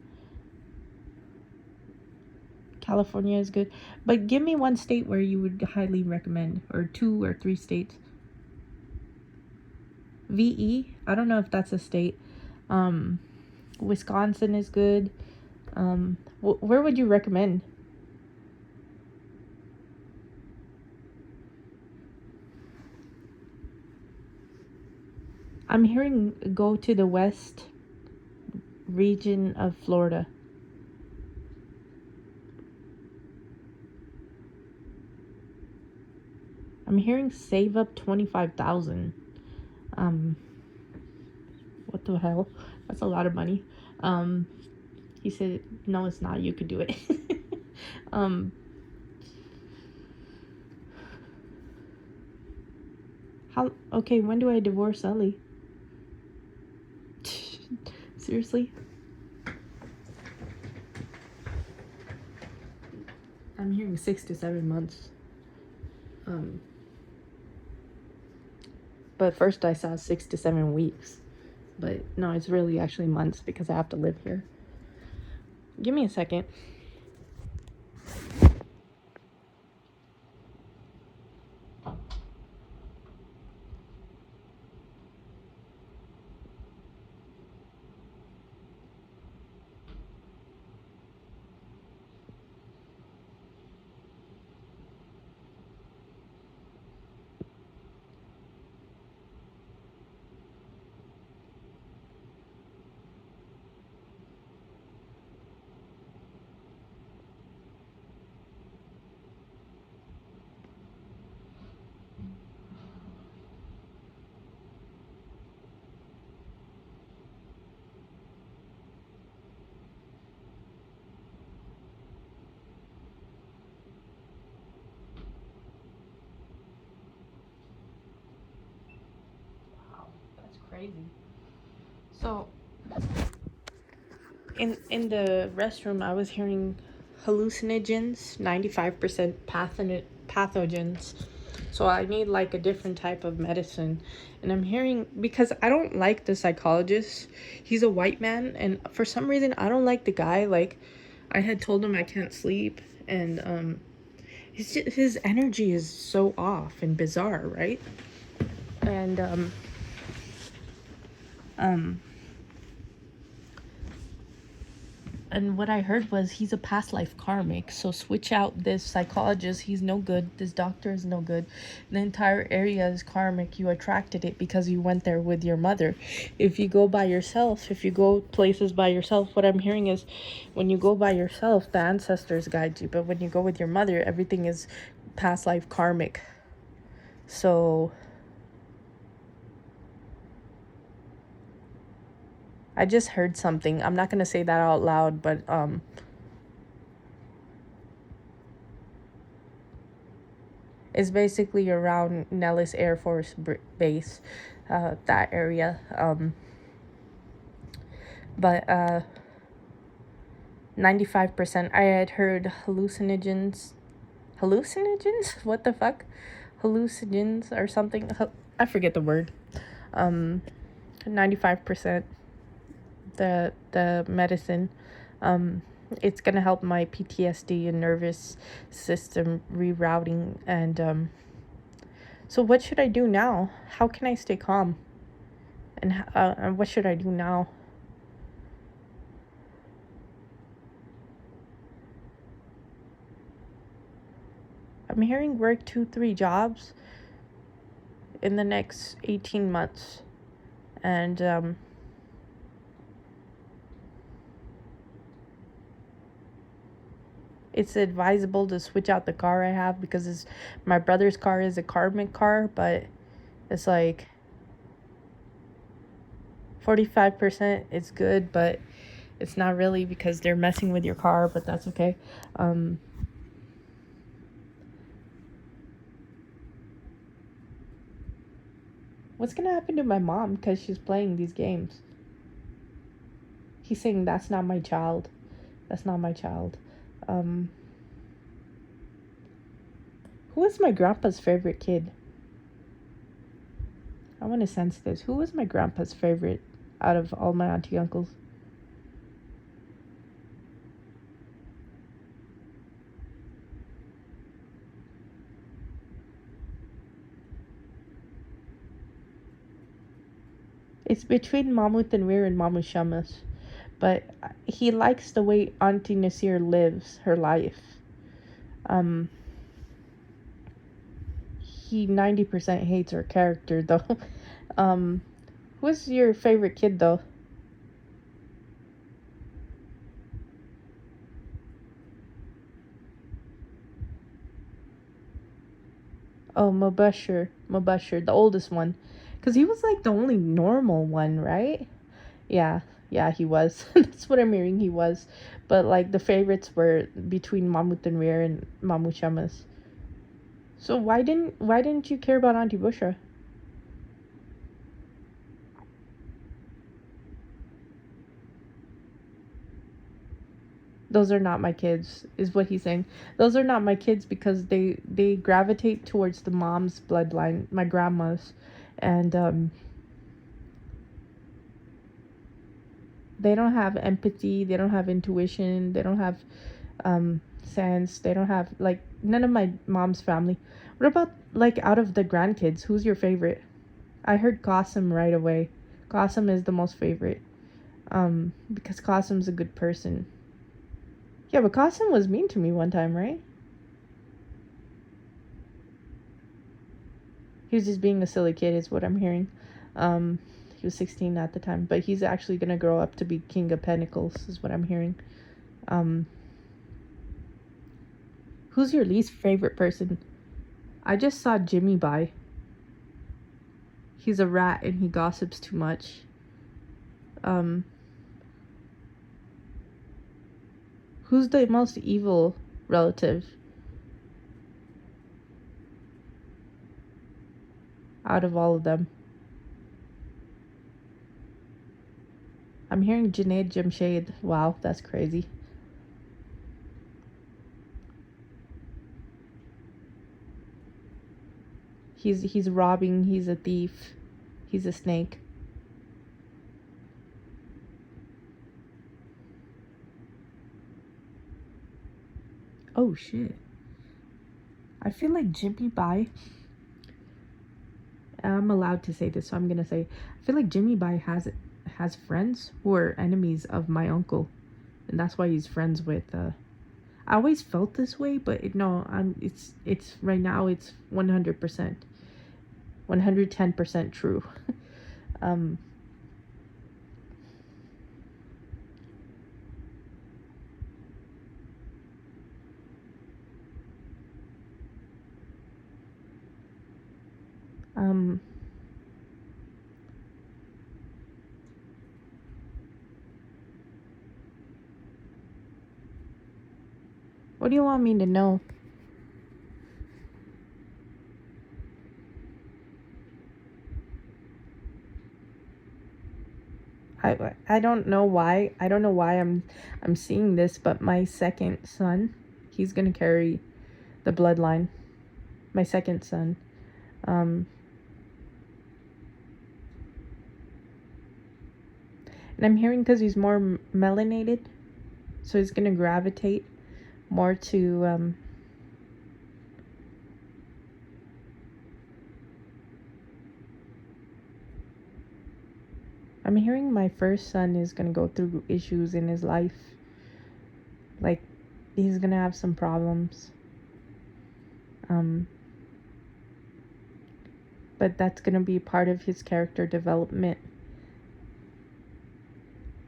California is good. But give me one state where you would highly recommend, or 2 or 3 states. VE, I don't know if that's a state. Wisconsin is good. Where would you recommend? I'm hearing go to the west region of Florida. I'm hearing save up 25,000. What the hell? That's a lot of money. He said, no, it's not. You could do it. Okay, when do I divorce Ellie? Seriously? I'm hearing 6 to 7 months. But first I saw 6 to 7 weeks. But no, it's really actually months because I have to live here. Give me a second. That's crazy. So in the restroom I was hearing hallucinogens, 95% pathogens. So I need like a different type of medicine. And I'm hearing, because I don't like the psychologist. He's a white man, and for some reason I don't like the guy. Like, I had told him I can't sleep, and his energy is so off and bizarre, right? And and what I heard was he's a past life karmic. So switch out this psychologist. He's no good. This doctor is no good. The entire area is karmic. You attracted it because you went there with your mother. If you go by yourself, if you go places by yourself, what I'm hearing is when you go by yourself, the ancestors guide you. But when you go with your mother, everything is past life karmic. So I just heard something. I'm not going to say that out loud, but it's basically around Nellis Air Force Base, that area. But 95%, I had heard hallucinogens? What the fuck? Hallucinogens or something? I forget the word. 95%. The medicine. It's gonna help my PTSD and nervous system rerouting. And so what should I do now? How can I stay calm? And what should I do now? I'm hearing work 2-3 jobs in the next 18 months. And it's advisable to switch out the car I have, because my brother's car is a carbon car, but it's like 45% it's good, but it's not really, because they're messing with your car, but that's okay. What's gonna happen to my mom because she's playing these games? He's saying that's not my child. That's not my child. Who was my grandpa's favorite kid? I want to sense this. Who was my grandpa's favorite out of all my auntie uncles? It's between Mahmoud Tanwir and Mamu Shamas. But he likes the way Auntie Nasir lives her life. He 90% hates her character, though. Who's your favorite kid, though? Oh, Mubashir, the oldest one. Because he was like the only normal one, right? Yeah, he was. That's what I'm hearing, he was. But like the favorites were between Mahmoud Tanwir and Mamu Shamas. So why didn't you care about Auntie Bushra? Those are not my kids, is what he's saying. Those are not my kids because they gravitate towards the mom's bloodline, my grandma's. And they don't have empathy, they don't have intuition, they don't have sense, they don't have, like, none of my mom's family. What about, like, out of the grandkids, who's your favorite? I heard Qasim right away. Qasim is the most favorite. Because Qasim's a good person. Yeah, but Qasim was mean to me one time, right? He was just being a silly kid, is what I'm hearing. He was 16 at the time, but he's actually gonna grow up to be King of Pentacles, is what I'm hearing. Who's your least favorite person? I just saw Jimmy by. He's a rat and he gossips too much. Who's the most evil relative out of all of them? I'm hearing Junaid Jamshid. Wow, that's crazy. He's robbing, he's a thief, he's a snake. Oh shit. I feel like Jimmy Bai, I'm allowed to say this, so I'm gonna say, I feel like Jimmy Bai has friends who are enemies of my uncle, and that's why he's friends with. I always felt this way, but no, it's right now it's 100%, 110% true. um. Um. What do you want me to know? I don't know why. I don't know why I'm seeing this, but my second son, he's gonna carry the bloodline. My second son. And I'm hearing because he's more melanated. So he's gonna gravitate more to I'm hearing my first son is gonna go through issues in his life. Like, he's gonna have some problems. But that's gonna be part of his character development.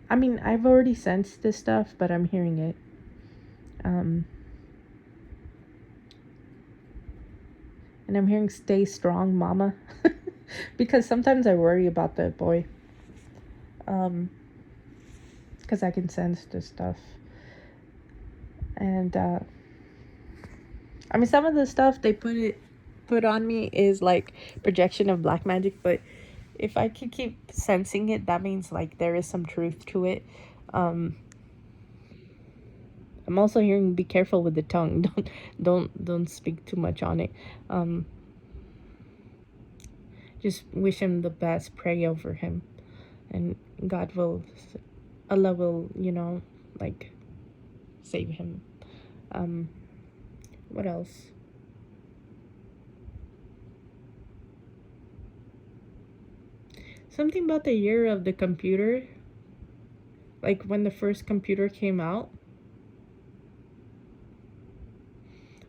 I mean, I've already sensed this stuff, but I'm hearing it. And I'm hearing stay strong, mama. Because sometimes I worry about that boy. Because I can sense this stuff. And I mean, some of the stuff they put on me is like projection of black magic, but if I can keep sensing it, that means like there is some truth to it. I'm also hearing be careful with the tongue. Don't speak too much on it. Just wish him the best, pray over him, and Allah will, like, save him. What else? Something about the year of the computer. Like when the first computer came out.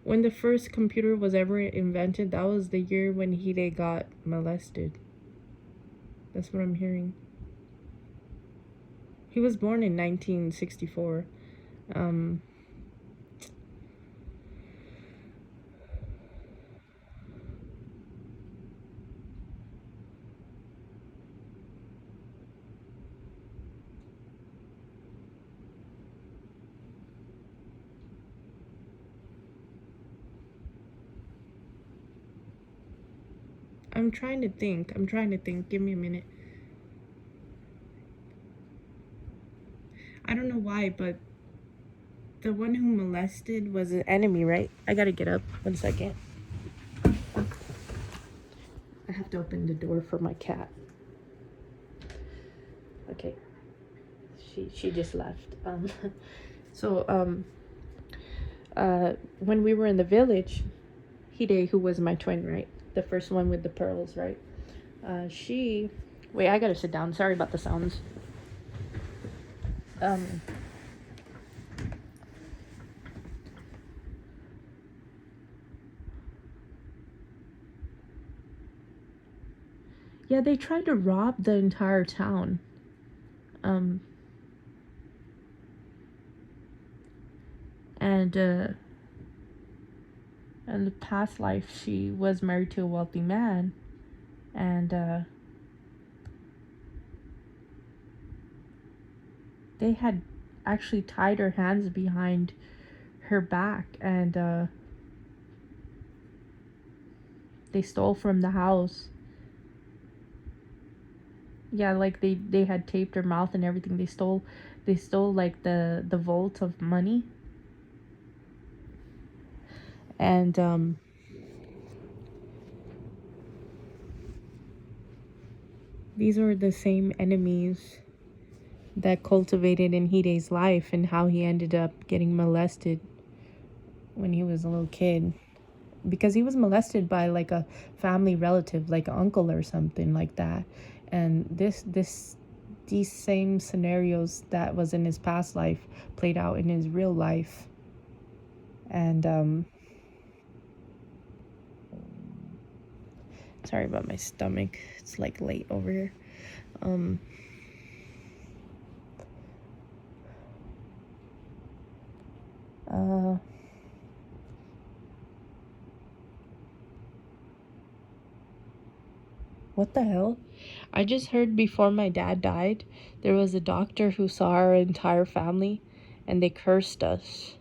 When the first computer was ever invented, that was the year when Hide got molested. That's what I'm hearing. He was born in 1964. I'm trying to think. Give me a minute. I don't know why, but the one who molested was an enemy, right? I gotta get up. 1 second. I have to open the door for my cat. Okay. She just left. So when we were in the village, Hide, who was my twin, right? The first one with the pearls, right? Wait, I gotta sit down. Sorry about the sounds. Yeah, they tried to rob the entire town. And in the past life, she was married to a wealthy man, and they had actually tied her hands behind her back, and they stole from the house. Yeah, like they had taped her mouth and everything. They stole like the vault of money. And these were the same enemies that cultivated in Hide's life, and how he ended up getting molested when he was a little kid. Because he was molested by like a family relative, like an uncle or something like that. And these same scenarios that was in his past life played out in his real life. And sorry about my stomach. It's like late over here. What the hell? I just heard before my dad died, there was a doctor who saw our entire family and they cursed us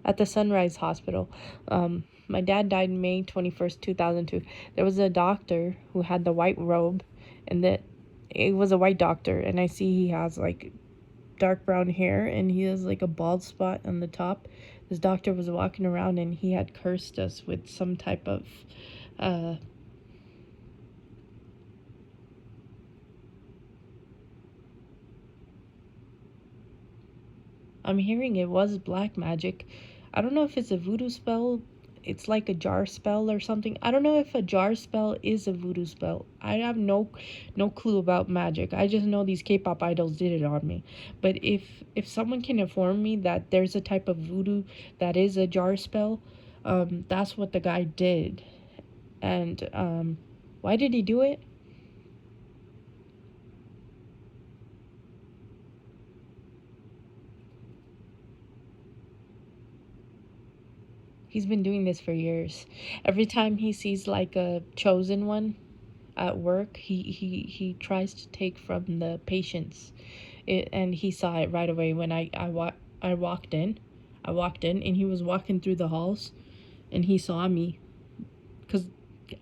at the Sunrise Hospital. My dad died May 21st, 2002. There was a doctor who had the white robe, and it was a white doctor, and I see he has like dark brown hair and he has like a bald spot on the top. This doctor was walking around and he had cursed us with some type of I'm hearing it was black magic. I don't know if it's a voodoo spell. It's like a jar spell or something. I don't know if a jar spell is a voodoo spell. I have no clue about magic. I just know these K-pop idols did it on me. But if someone can inform me that there's a type of voodoo that is a jar spell, that's what the guy did. And why did he do it? He's been doing this for years. Every time he sees like a chosen one at work, he tries to take from the patients. And he saw it right away when I walked in. I walked in and he was walking through the halls and he saw me cuz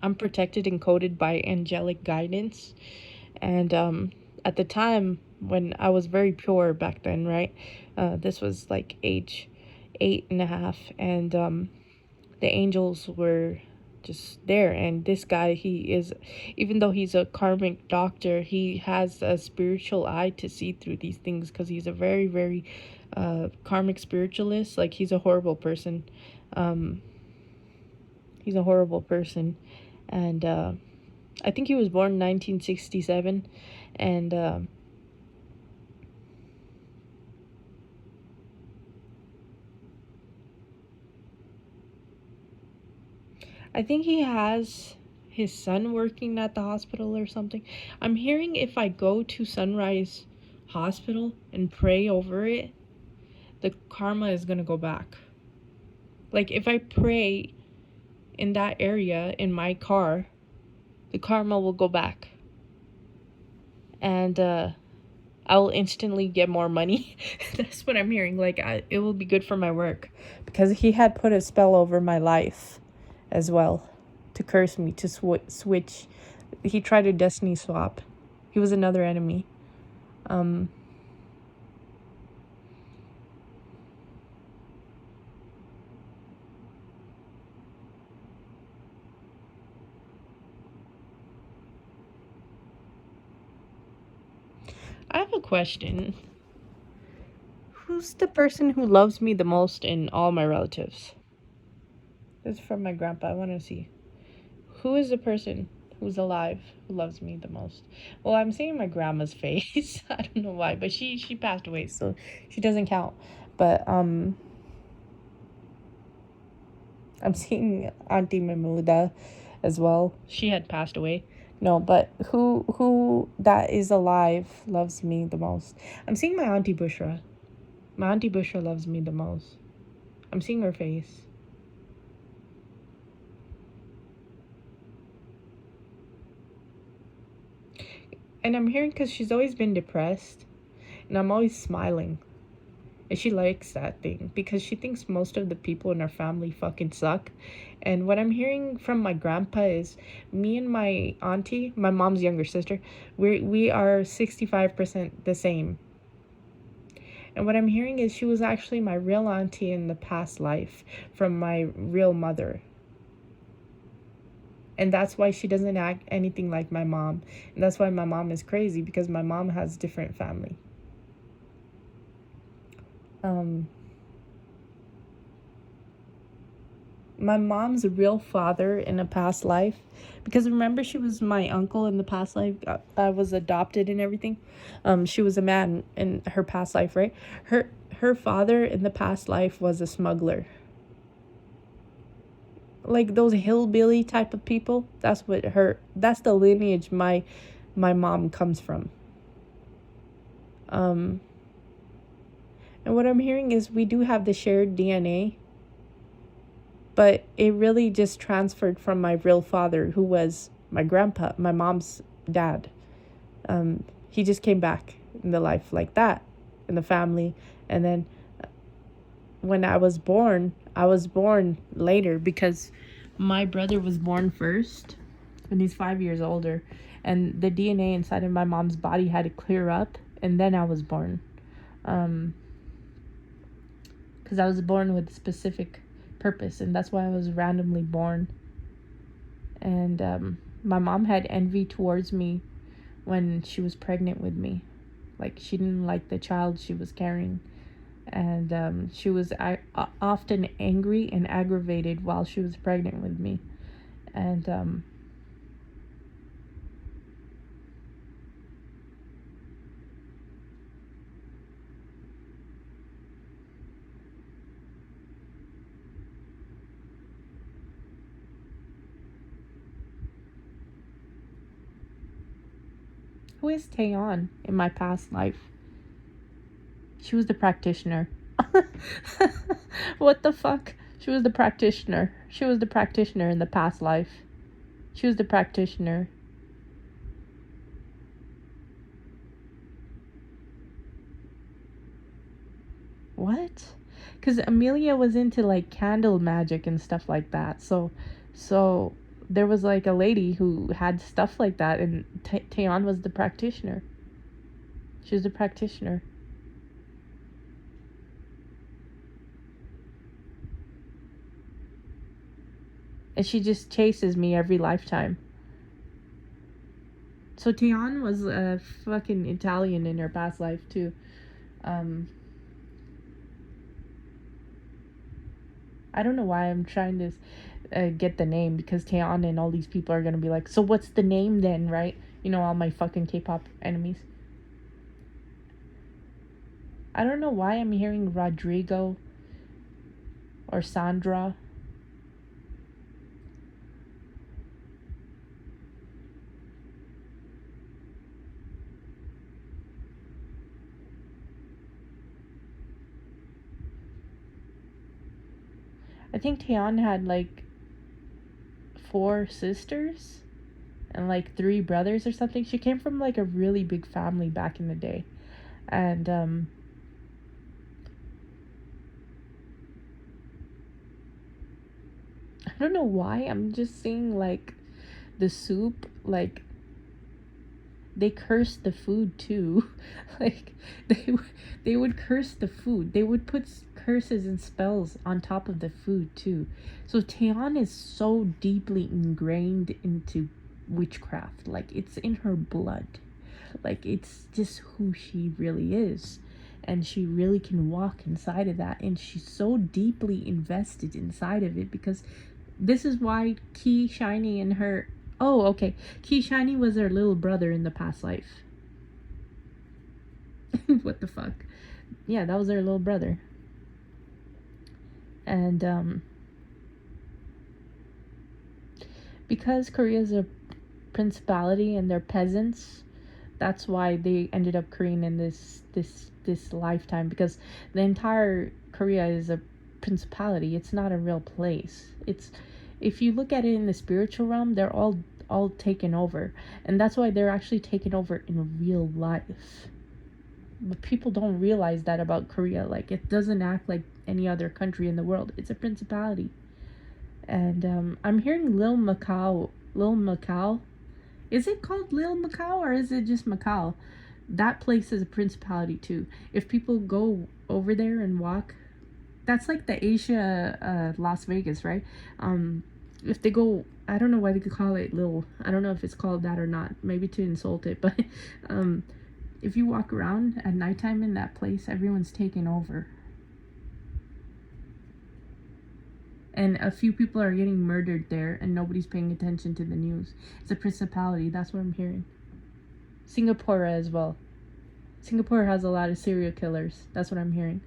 I'm protected and coded by angelic guidance. And at the time when I was very pure back then, right? This was like age 8.5, and the angels were just there. And this guy, he is, even though he's a karmic doctor, he has a spiritual eye to see through these things because he's a very karmic spiritualist. Like, he's a horrible person. He's a horrible person. And I think he was born in 1967. And I think he has his son working at the hospital or something. I'm hearing if I go to Sunrise Hospital and pray over it, the karma is gonna go back. Like, if I pray in that area in my car, the karma will go back. And I will instantly get more money. That's what I'm hearing. Like, it will be good for my work. Because he had put a spell over my life as well to curse me, to switch. He tried a destiny swap. He was another enemy. I have a question. Who's the person who loves me the most in all my relatives? This is from my grandpa. I want to see. Who is the person who's alive who loves me the most? Well, I'm seeing my grandma's face. I don't know why, but she passed away, so she doesn't count. But I'm seeing Auntie Mamuda as well. She had passed away. No, but who that is alive loves me the most? I'm seeing my Auntie Bushra. My Auntie Bushra loves me the most. I'm seeing her face. And I'm hearing because she's always been depressed. And I'm always smiling. And she likes that thing because she thinks most of the people in our family fucking suck. And what I'm hearing from my grandpa is me and my auntie, my mom's younger sister, we are 65% the same. And what I'm hearing is she was actually my real auntie in the past life from my real mother. And that's why she doesn't act anything like my mom. And that's why my mom is crazy, because my mom has different family. My mom's real father in a past life, because remember, she was my uncle in the past life. I was adopted and everything. She was a man in her past life, right? Her father in the past life was a smuggler. Like those hillbilly type of people. That's the lineage my mom comes from. And what I'm hearing is we do have the shared DNA, but it really just transferred from my real father, who was my grandpa, my mom's dad. He just came back in the life like that, in the family. And then when I was born later because my brother was born first, and he's 5 years older. And the DNA inside of my mom's body had to clear up, and then I was born. Because I was born with a specific purpose, and that's why I was randomly born. And my mom had envy towards me when she was pregnant with me. Like, she didn't like the child she was carrying. And she was often angry and aggravated while she was pregnant with me. And who is Taeyeon in my past life? She was the practitioner. What the fuck? She was the practitioner. She was the practitioner in the past life. She was the practitioner. What? Because Amelia was into like candle magic and stuff like that. So there was like a lady who had stuff like that, and Taeyeon was the practitioner. She was the practitioner. And she just chases me every lifetime. So Taeyeon was a fucking Italian in her past life too. I don't know why I'm trying to get the name, because Taeyeon and all these people are gonna be like, so what's the name then, right? You know, all my fucking K-pop enemies. I don't know why I'm hearing Rodrigo or Sandra. I think Taeyeon had like 4 sisters and like 3 brothers or something. She came from like a really big family back in the day. And I don't know why I'm just seeing like the soup, like they cursed the food too. Like they would curse the food. They would put curses and spells on top of the food too. So Taeyeon is so deeply ingrained into witchcraft. Like it's in her blood. Like it's just who she really is. And she really can walk inside of that, and she's so deeply invested inside of it, because this is why Key Shiny and her... Oh, okay. Key Shiny was her little brother in the past life. What the fuck? Yeah, that was her little brother. And because Korea is a principality and they're peasants, that's why they ended up Korean in this lifetime, because the entire Korea is a principality. It's not a real place. It's, if you look at it in the spiritual realm, they're all taken over, and that's why they're actually taken over in real life. But people don't realize that about Korea. Like, it doesn't act like any other country in the world. It's a principality. And I'm hearing Lil Macau. Is it called Lil Macau, or is it just Macau? That place is a principality too. If people go over there and walk, that's like the Asia, Las Vegas, right? If they go, I don't know why they could call it Lil. I don't know if it's called that or not. Maybe to insult it, but if you walk around at nighttime in that place, everyone's taken over. And a few people are getting murdered there, and nobody's paying attention to the news. It's a principality. That's what I'm hearing. Singapore as well. Singapore has a lot of serial killers. That's what I'm hearing.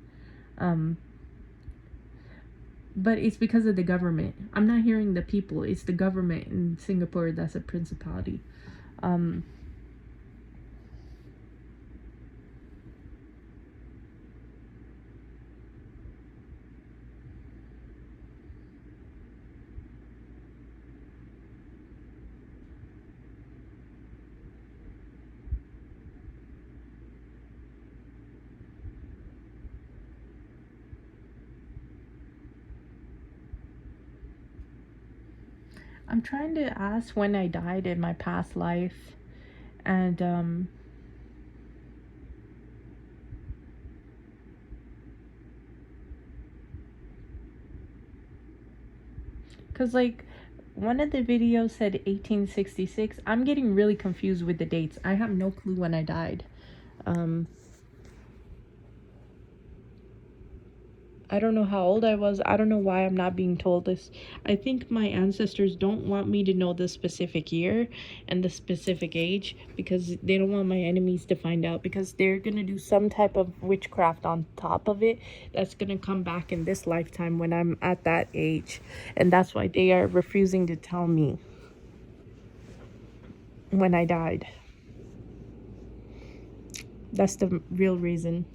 But it's because of the government. I'm not hearing the people. It's the government in Singapore that's a principality. I'm trying to ask when I died in my past life, and because like one of the videos said 1866. I'm getting really confused with the dates. I have no clue when I died. I don't know how old I was. I don't know why I'm not being told this. I think my ancestors don't want me to know the specific year and the specific age because they don't want my enemies to find out, because they're going to do some type of witchcraft on top of it that's going to come back in this lifetime when I'm at that age. And that's why they are refusing to tell me when I died. That's the real reason.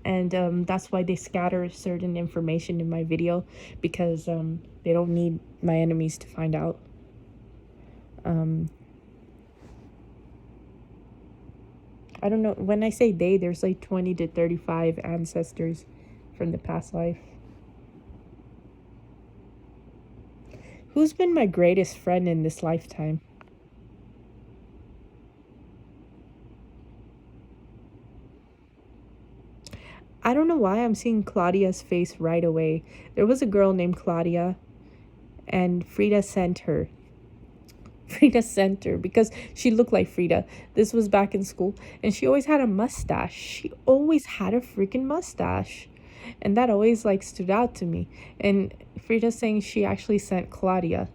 And that's why they scatter certain information in my video, because they don't need my enemies to find out. I don't know, when I say they, there's like 20 to 35 ancestors from the past life. Who's been my greatest friend in this lifetime? I don't know why I'm seeing Claudia's face right away. There was a girl named Claudia, and Frida sent her. Frida sent her because she looked like Frida. This was back in school, and she always had a mustache. She always had a freaking mustache, and that always like stood out to me. And Frida's saying she actually sent Claudia.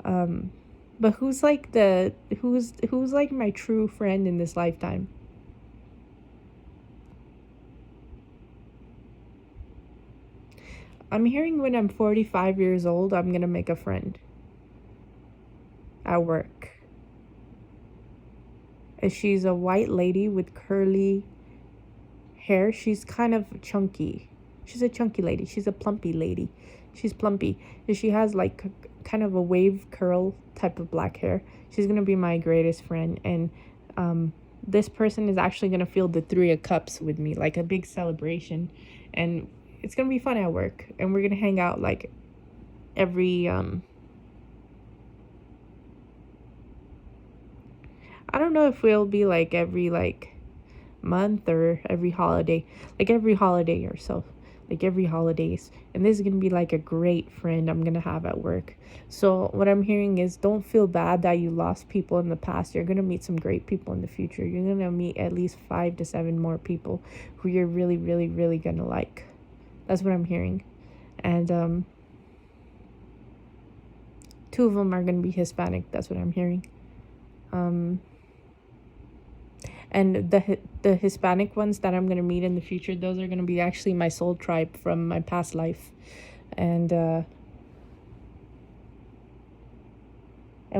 But who's like who's like my true friend in this lifetime? I'm hearing when I'm 45 years old, I'm gonna make a friend at work. And she's a white lady with curly hair. She's kind of chunky. She's a chunky lady. She's a plumpy lady. She's plumpy. And she has like kind of a wave curl type of black hair. She's gonna be my greatest friend. And this person is actually gonna feel the Three of Cups with me, like a big celebration. And it's gonna be fun at work. And we're gonna hang out like every I don't know if we'll be like every like month or every holiday, like every holiday or so, like every holidays. And this is gonna be like a great friend I'm gonna have at work. So what I'm hearing is, don't feel bad that you lost people in the past. You're gonna meet some great people in the future. You're gonna meet at least 5 to 7 more people who you're really, really, really gonna like. That's what I'm hearing. And 2 of them are gonna be Hispanic. That's what I'm hearing. And the Hispanic ones that I'm gonna meet in the future, those are gonna be actually my soul tribe from my past life. And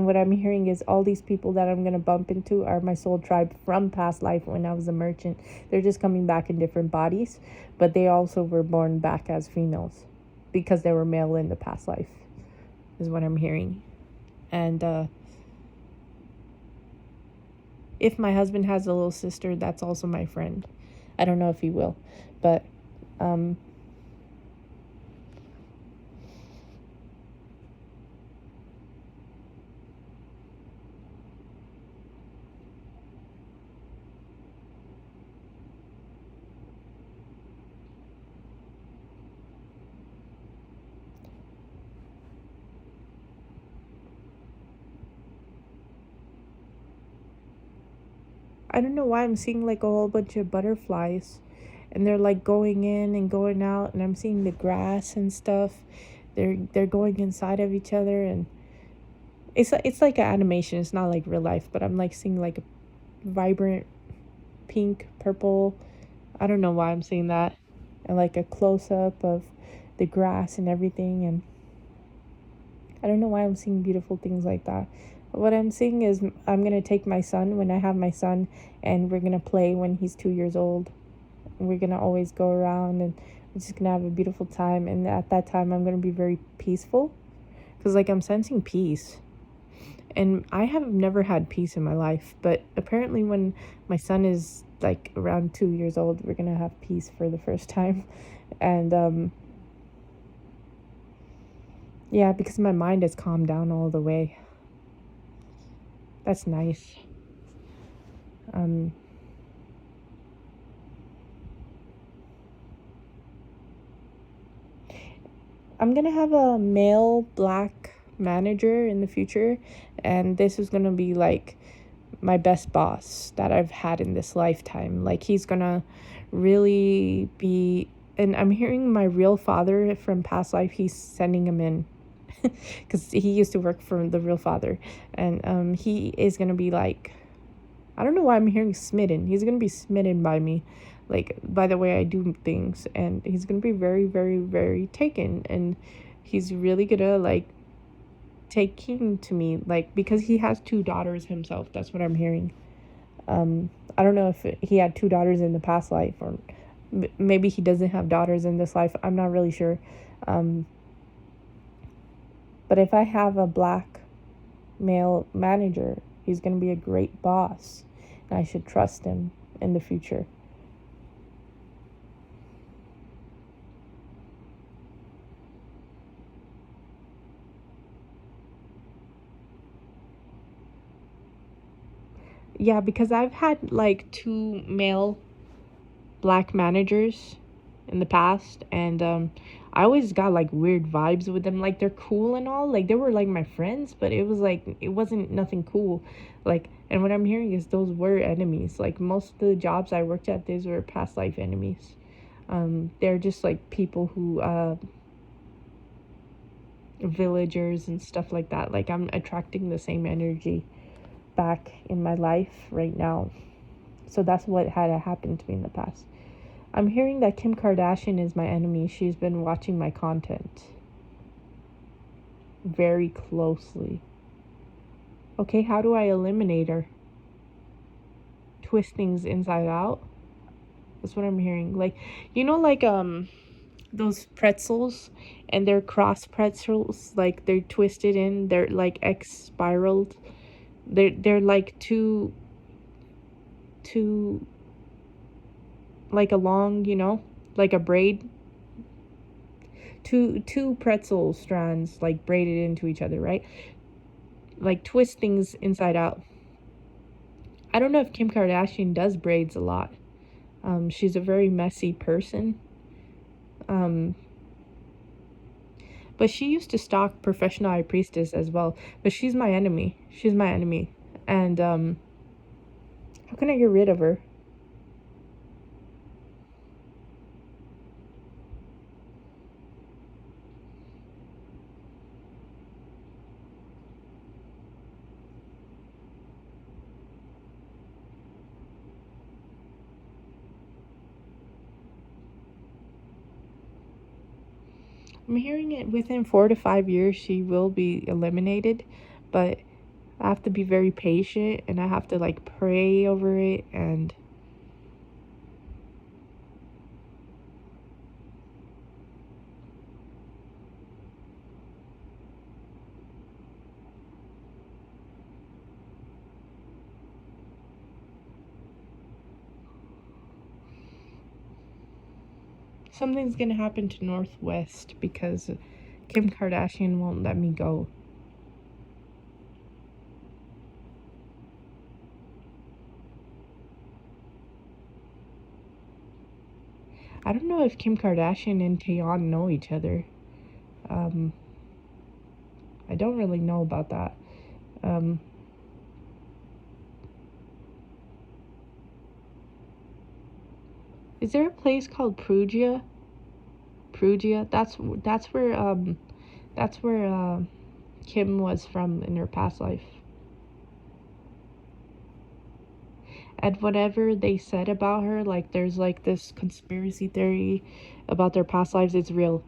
what I'm hearing is all these people that I'm gonna bump into are my soul tribe from past life when I was a merchant. They're just coming back in different bodies, but they also were born back as females because they were male in the past life, is what I'm hearing. And if my husband has a little sister, that's also my friend. I don't know if he will, but I don't know why I'm seeing like a whole bunch of butterflies, and they're like going in and going out, and I'm seeing the grass and stuff. They're going inside of each other, and it's like an animation. It's not like real life, but I'm like seeing like a vibrant pink, purple. I don't know why I'm seeing that, and like a close up of the grass and everything. And I don't know why I'm seeing beautiful things like that. What I'm seeing is I'm going to take my son when I have my son, and we're going to play when he's 2 years old. And we're going to always go around, and we're just going to have a beautiful time. And at that time, I'm going to be very peaceful because like I'm sensing peace. And I have never had peace in my life, but apparently when my son is like around 2 years old, we're going to have peace for the first time. And yeah, because my mind has calmed down all the way. That's nice. I'm gonna have a male black manager in the future, and this is gonna be like my best boss that I've had in this lifetime. Like, he's gonna really be and I'm hearing my real father from past life, he's sending him in. Because he used to work for the real father. And he is going to be like, I don't know why I'm hearing smitten. He's going to be smitten by me, like, by the way I do things. And he's going to be very, very, very taken. And he's really going to, like, take king to me, like, because he has 2 daughters himself. That's what I'm hearing. I don't know if he had 2 daughters in the past life, or maybe he doesn't have daughters in this life. I'm not really sure. But if I have a black male manager, he's going to be a great boss, and I should trust him in the future. Yeah, because I've had like 2 male black managers in the past, and I always got like weird vibes with them. Like, they're cool and all, like they were like my friends, but it was like, it wasn't nothing cool. Like, and what I'm hearing is those were enemies. Like, most of the jobs I worked at, these were past life enemies. They're just like people who villagers and stuff like that. Like, I'm attracting the same energy back in my life right now. So that's what had happened to me in the past. I'm hearing that Kim Kardashian is my enemy. She's been watching my content very closely. Okay, how do I eliminate her? Twist things inside out? That's what I'm hearing. Like, you know, like those pretzels, and they're cross pretzels, like they're twisted in, they're like X spiraled. They're like two like a long, you know, like a braid. Two pretzel strands like braided into each other, right? Like, twist things inside out. I don't know if Kim Kardashian does braids a lot. She's a very messy person. But she used to stalk professional high priestess as well. But she's my enemy. She's my enemy. And how can I get rid of her? I'm hearing it within 4 to 5 years she will be eliminated, but I have to be very patient, and I have to like pray over it, and something's gonna happen to Northwest because Kim Kardashian won't let me go. I don't know if Kim Kardashian and Taeyeon know each other. Um, I don't really know about that. Um, is there a place called Perugia? Perugia. That's where Kim was from in her past life. And whatever they said about her, like, there's like this conspiracy theory about their past lives. It's real.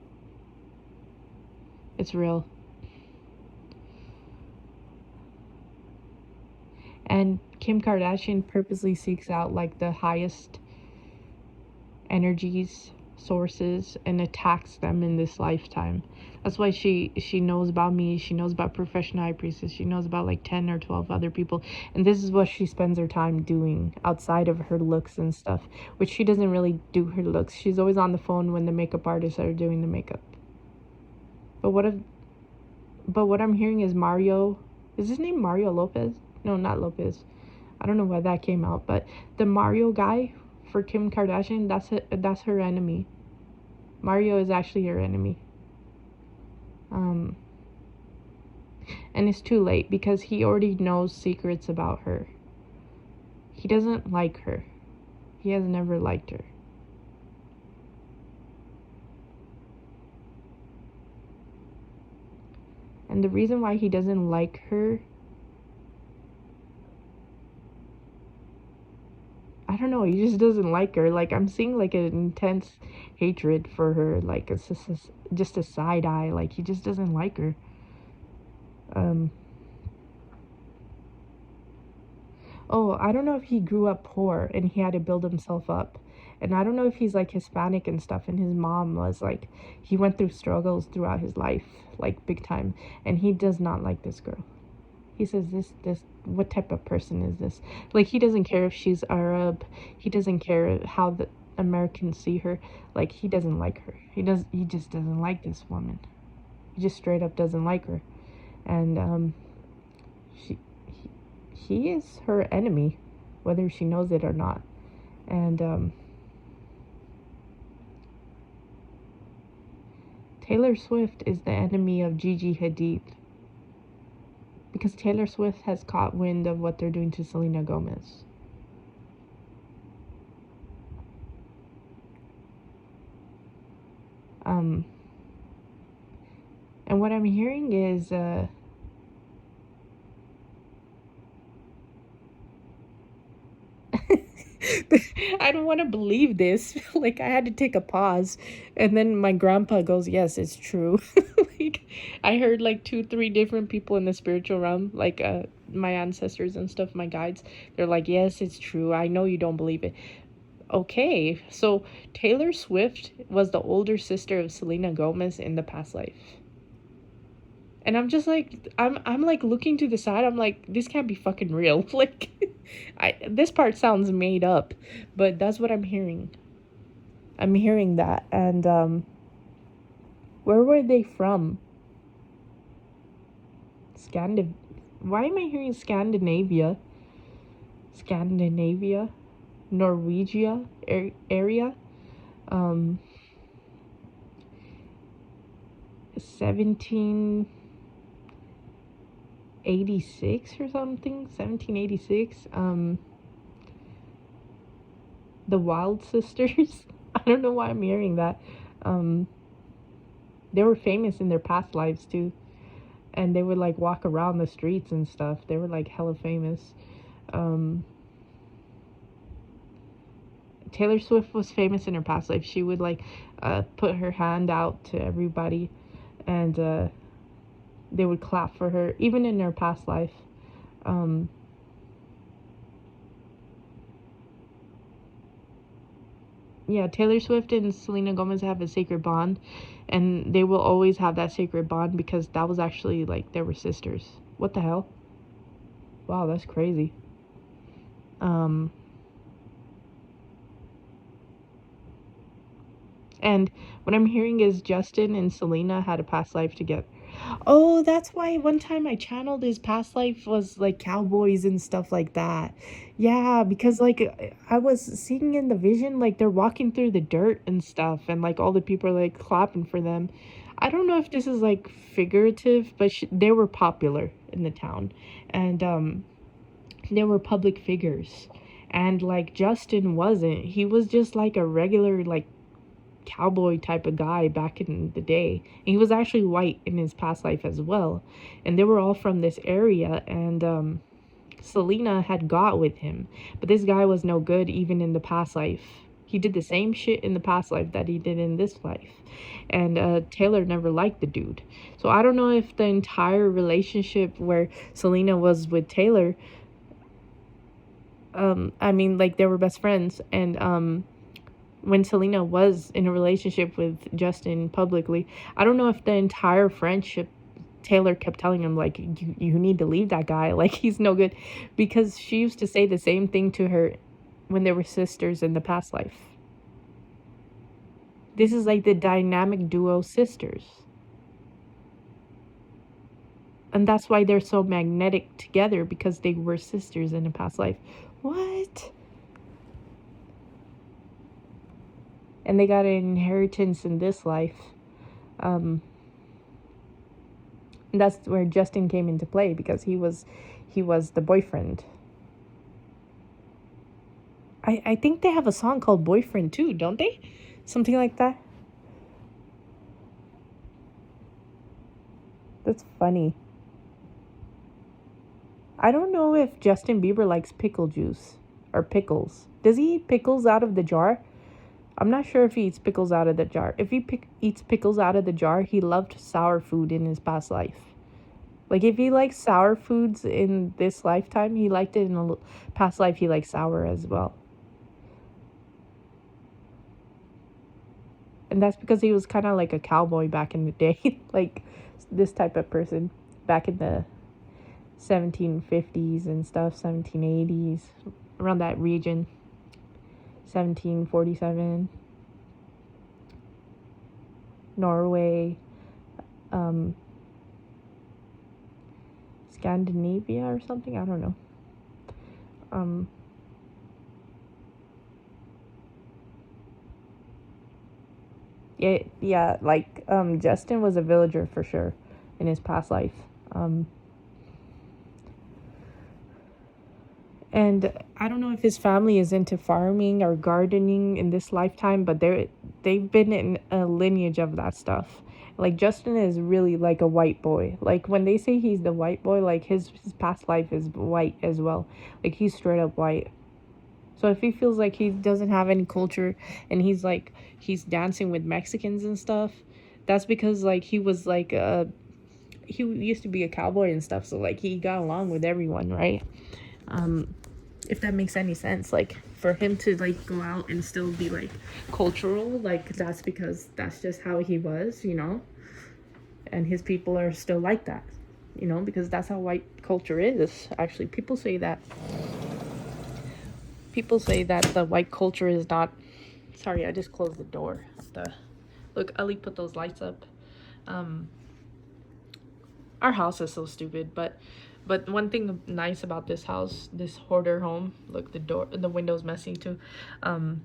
It's real. And Kim Kardashian purposely seeks out like the highest energies, sources, and attacks them in this lifetime. That's why she knows about me. She knows about professional high priestess. She knows about like 10 or 12 other people, and this is what she spends her time doing outside of her looks and stuff, which she doesn't really do her looks. She's always on the phone when the makeup artists are doing the makeup. But what I'm hearing is Mario. Is his name Mario Lopez? No, not Lopez. I don't know why that came out, but the Mario guy for Kim Kardashian, that's her enemy. Mario is actually her enemy. And it's too late because he already knows secrets about her. He doesn't like her. He has never liked her. And the reason why he doesn't like her, I don't know, he just doesn't like her. Like, I'm seeing like an intense hatred for her, like just a side eye. Like, he just doesn't like her. Oh, I don't know if he grew up poor and he had to build himself up. And I don't know if he's like Hispanic and stuff, and his mom was like, he went through struggles throughout his life, like big time. And he does not like this girl. He says, what type of person is this? Like, he doesn't care if she's Arab. He doesn't care how the Americans see her. Like, he doesn't like her. He just doesn't like this woman. He just straight up doesn't like her. And, he is her enemy, whether she knows it or not. And, Taylor Swift is the enemy of Gigi Hadid. Because Taylor Swift has caught wind of what they're doing to Selena Gomez. And what I'm hearing is, I don't want to believe this. Like, I had to take a pause. And then my grandpa goes, yes, it's true. Like, I heard like 2-3 different people in the spiritual realm, like my ancestors and stuff, my guides. They're like, yes, it's true. I know you don't believe it. Okay, so Taylor Swift was the older sister of Selena Gomez in the past life. And I'm just like, I'm like looking to the side. I'm like, this can't be fucking real. Like, this part sounds made up, but that's what I'm hearing. I'm hearing that. And where were they from? Why am I hearing Scandinavia? Norwegia area. 1786 or something. 1786. The Wild Sisters. I don't know why I'm hearing that. They were famous in their past lives too, and they would like walk around the streets and stuff. They were like hella famous. Taylor Swift was famous in her past life. She would like put her hand out to everybody, and they would clap for her, even in her past life. Yeah, Taylor Swift and Selena Gomez have a sacred bond, and they will always have that sacred bond because that was actually like they were sisters. What the hell? Wow, that's crazy. And what I'm hearing is Justin and Selena had a past life together. Oh, that's why one time I channeled his past life was like cowboys and stuff like that. Yeah, because like I was seeing in the vision, like they're walking through the dirt and stuff, and like all the people are like clapping for them. I don't know if this is like figurative, but they were popular in the town, and they were public figures. And like Justin wasn't. He was just like a regular like cowboy type of guy back in the day. And he was actually white in his past life as well. And they were all from this area, and Selena had got with him. But this guy was no good even in the past life. He did the same shit in the past life that he did in this life. And Taylor never liked the dude. So I don't know if the entire relationship where Selena was with Taylor, I mean, like, they were best friends, and when Selena was in a relationship with Justin publicly, I don't know if the entire friendship Taylor kept telling him, like, you need to leave that guy, like, he's no good, because she used to say the same thing to her when they were sisters in the past life. This is like the dynamic duo sisters. And that's why they're so magnetic together, because they were sisters in a past life. What? And they got an inheritance in this life. And that's where Justin came into play, because he was the boyfriend. I think they have a song called Boyfriend too, don't they? Something like that. That's funny. I don't know if Justin Bieber likes pickle juice or pickles. Does he eat pickles out of the jar? I'm not sure if he eats pickles out of the jar. If he eats pickles out of the jar, he loved sour food in his past life. Like, if he likes sour foods in this lifetime, he liked it in a past life, he likes sour as well. And that's because he was kind of like a cowboy back in the day. Like, this type of person back in the 1750s and stuff, 1780s, around that region. 1747, Norway, um, Scandinavia or something. I don't know. Um, yeah, like Justin was a villager for sure in his past life. Um, and I don't know if his family is into farming or gardening in this lifetime, but they've been in a lineage of that stuff. Like, Justin is really like a white boy. Like, when they say he's the white boy, like his past life is white as well. Like, he's straight up white. So if he feels like he doesn't have any culture and he's dancing with Mexicans and stuff, that's because like he was like he used to be a cowboy and stuff, so like he got along with everyone, right? Um if that makes any sense, like for him to like go out and still be like cultural, like that's because that's just how he was, you know? And his people are still like that, you know, because that's how white culture is. Actually, people say that the white culture is not. Sorry, I just closed the door. Look, Ali put those lights up. Um, our house is so stupid, but one thing nice about this house, this hoarder home. Look, the window's messy too. Um,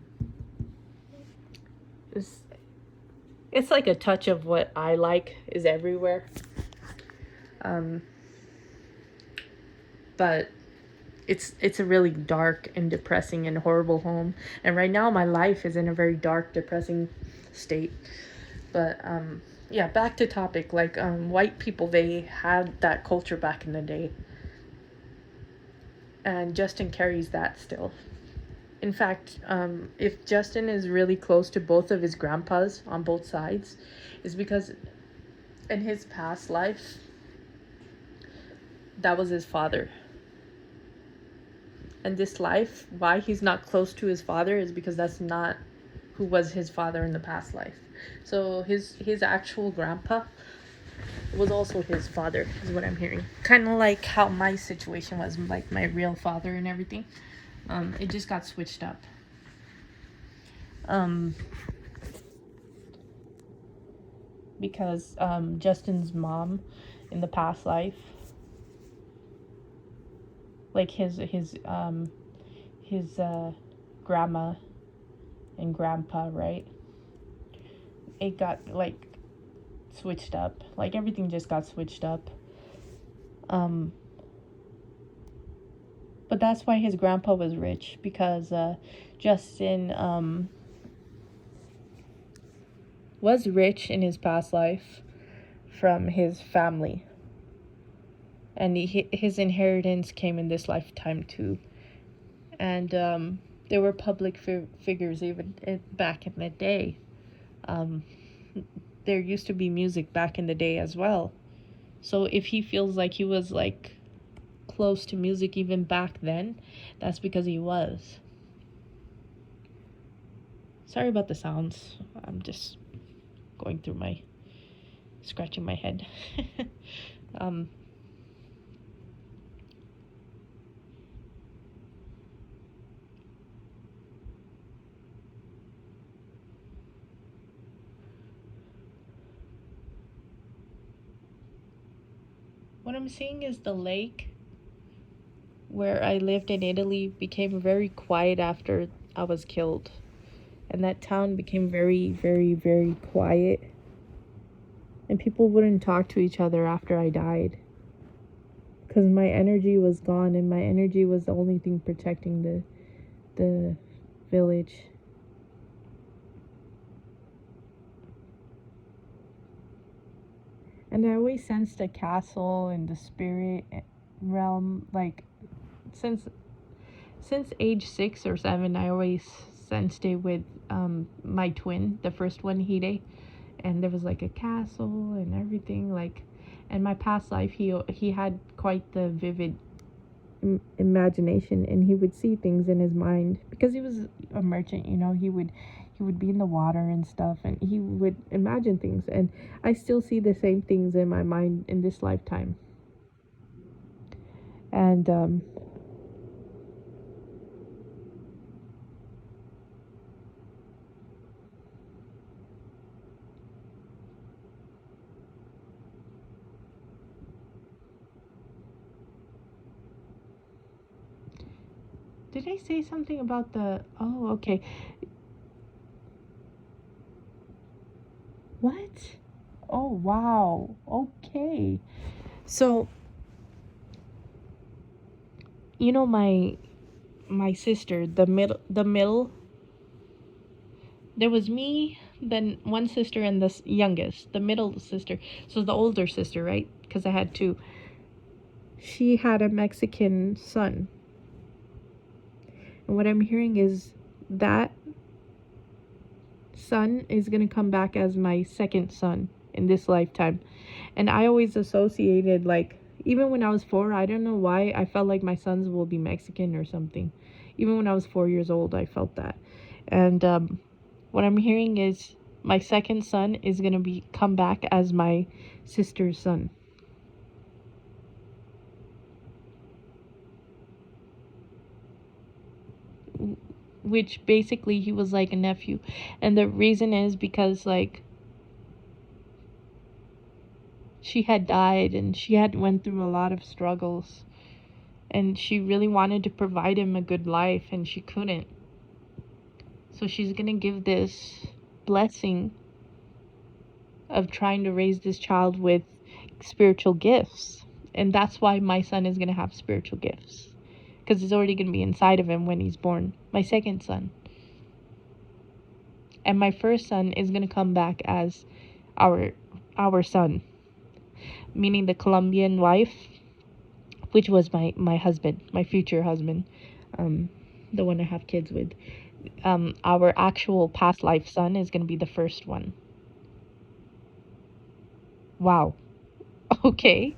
it's it's like a touch of what I like is everywhere. Um, but it's a really dark and depressing and horrible home. And right now my life is in a very dark, depressing state. But yeah, back to topic. Like white people, they had that culture back in the day, and Justin carries that still. In fact, if Justin is really close to both of his grandpas on both sides, is because in his past life, that was his father. And this life, why he's not close to his father is because that's not who was his father in the past life. So his actual grandpa was also his father, is what I'm hearing. Kind of like how my situation was, like my real father and everything. It just got switched up. Um, because Justin's mom in the past life, like his grandma and grandpa, right? It got like switched up. Like everything just got switched up. Um, but that's why his grandpa was rich, because Justin was rich in his past life from his family, and his inheritance came in this lifetime too. And there were public figures even back in the day. Um, there used to be music back in the day as well. So if he feels like he was like close to music even back then, that's because he was. Sorry about the sounds. I'm just going through my scratching my head. um what I'm seeing is the lake where I lived in Italy became very quiet after I was killed. And that town became very, very, very quiet. And people wouldn't talk to each other after I died. Because my energy was gone, and my energy was the only thing protecting the village. And I always sensed a castle in the spirit realm. Like since age 6 or 7, I always sensed it with my twin, the first one, Hide, and there was like a castle and everything. Like, in my past life, he had quite the vivid imagination, and he would see things in his mind because he was a merchant. He would be in the water and stuff, and he would imagine things. And I still see the same things in my mind in this lifetime. And did I say something about the? Oh, okay. What? Oh, wow. Okay. So, my sister, the middle, there was me, then one sister, and the youngest, the middle sister. So the older sister, right? Because I had two. She had a Mexican son. And what I'm hearing is that son is going to come back as my second son in this lifetime. And I always associated, like, even when I was 4, I don't know why, I felt like my sons will be Mexican or something. Even when I was 4 years old, I felt that. And what I'm hearing is my second son is going to be come back as my sister's son. Which basically he was like a nephew. And the reason is because, like, she had died and she had went through a lot of struggles, and she really wanted to provide him a good life, and she couldn't. So she's gonna give this blessing of trying to raise this child with spiritual gifts. And that's why my son is gonna have spiritual gifts, because it's already gonna be inside of him when he's born, my second son. And my first son is gonna come back as our son, meaning the Colombian wife, which was my husband, my future husband, the one I have kids with. Our actual past life son is going to be the first one. Wow. Okay.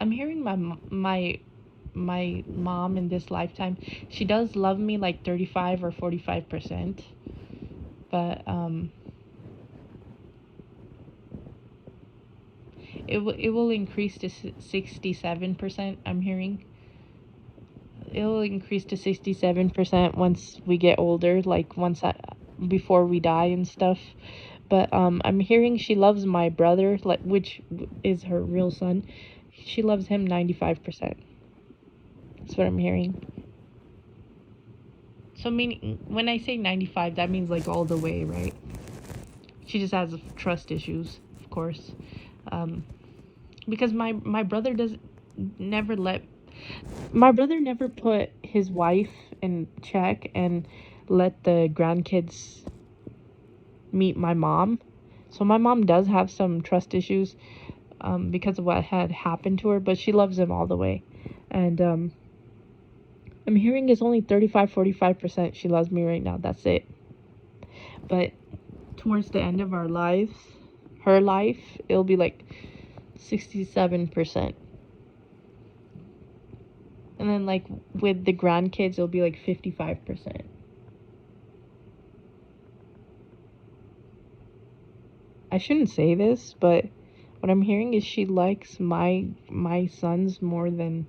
I'm hearing my mom in this lifetime. She does love me like 35 or 45%, but it will increase to 67%. I'm hearing it'll increase to 67% once we get older, like before we die and stuff. But I'm hearing she loves my brother, like, which is her real son. She loves him 95%. That's what I'm hearing. So meaning when I say 95, that means like all the way, right? She just has trust issues, of course. Um, because my brother does never let my brother never put his wife in check and let the grandkids meet my mom. So my mom does have some trust issues because of what had happened to her, but she loves him all the way. And I'm hearing it's only 35-45% she loves me right now. That's it. But towards the end of our lives, her life, it'll be like 67%. And then, like, with the grandkids, it'll be like 55%. I shouldn't say this, but what I'm hearing is she likes my sons more than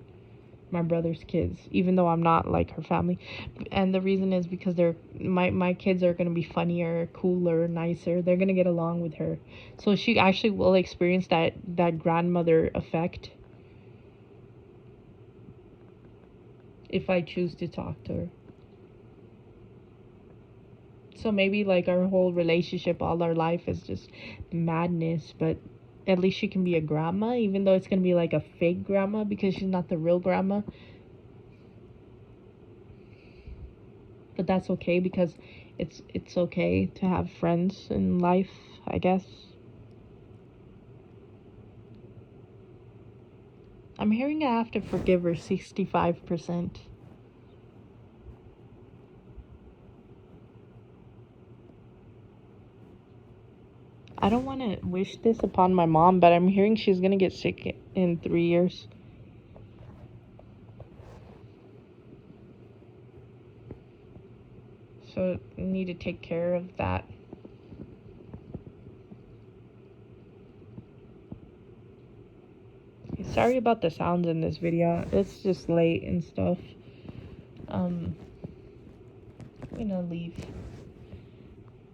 my brother's kids, even though I'm not like her family. And the reason is because my kids are gonna be funnier, cooler, nicer. They're gonna get along with her, so she actually will experience that grandmother effect if I choose to talk to her. So maybe like our whole relationship, all our life is just madness, but at least she can be a grandma, even though it's gonna be like a fake grandma because she's not the real grandma. But that's okay because it's okay to have friends in life, I guess. I'm hearing I have to forgive her 65%. I don't want to wish this upon my mom, but I'm hearing she's gonna get sick in 3 years. So I need to take care of that. Sorry about the sounds in this video. It's just late and stuff. I'm gonna leave.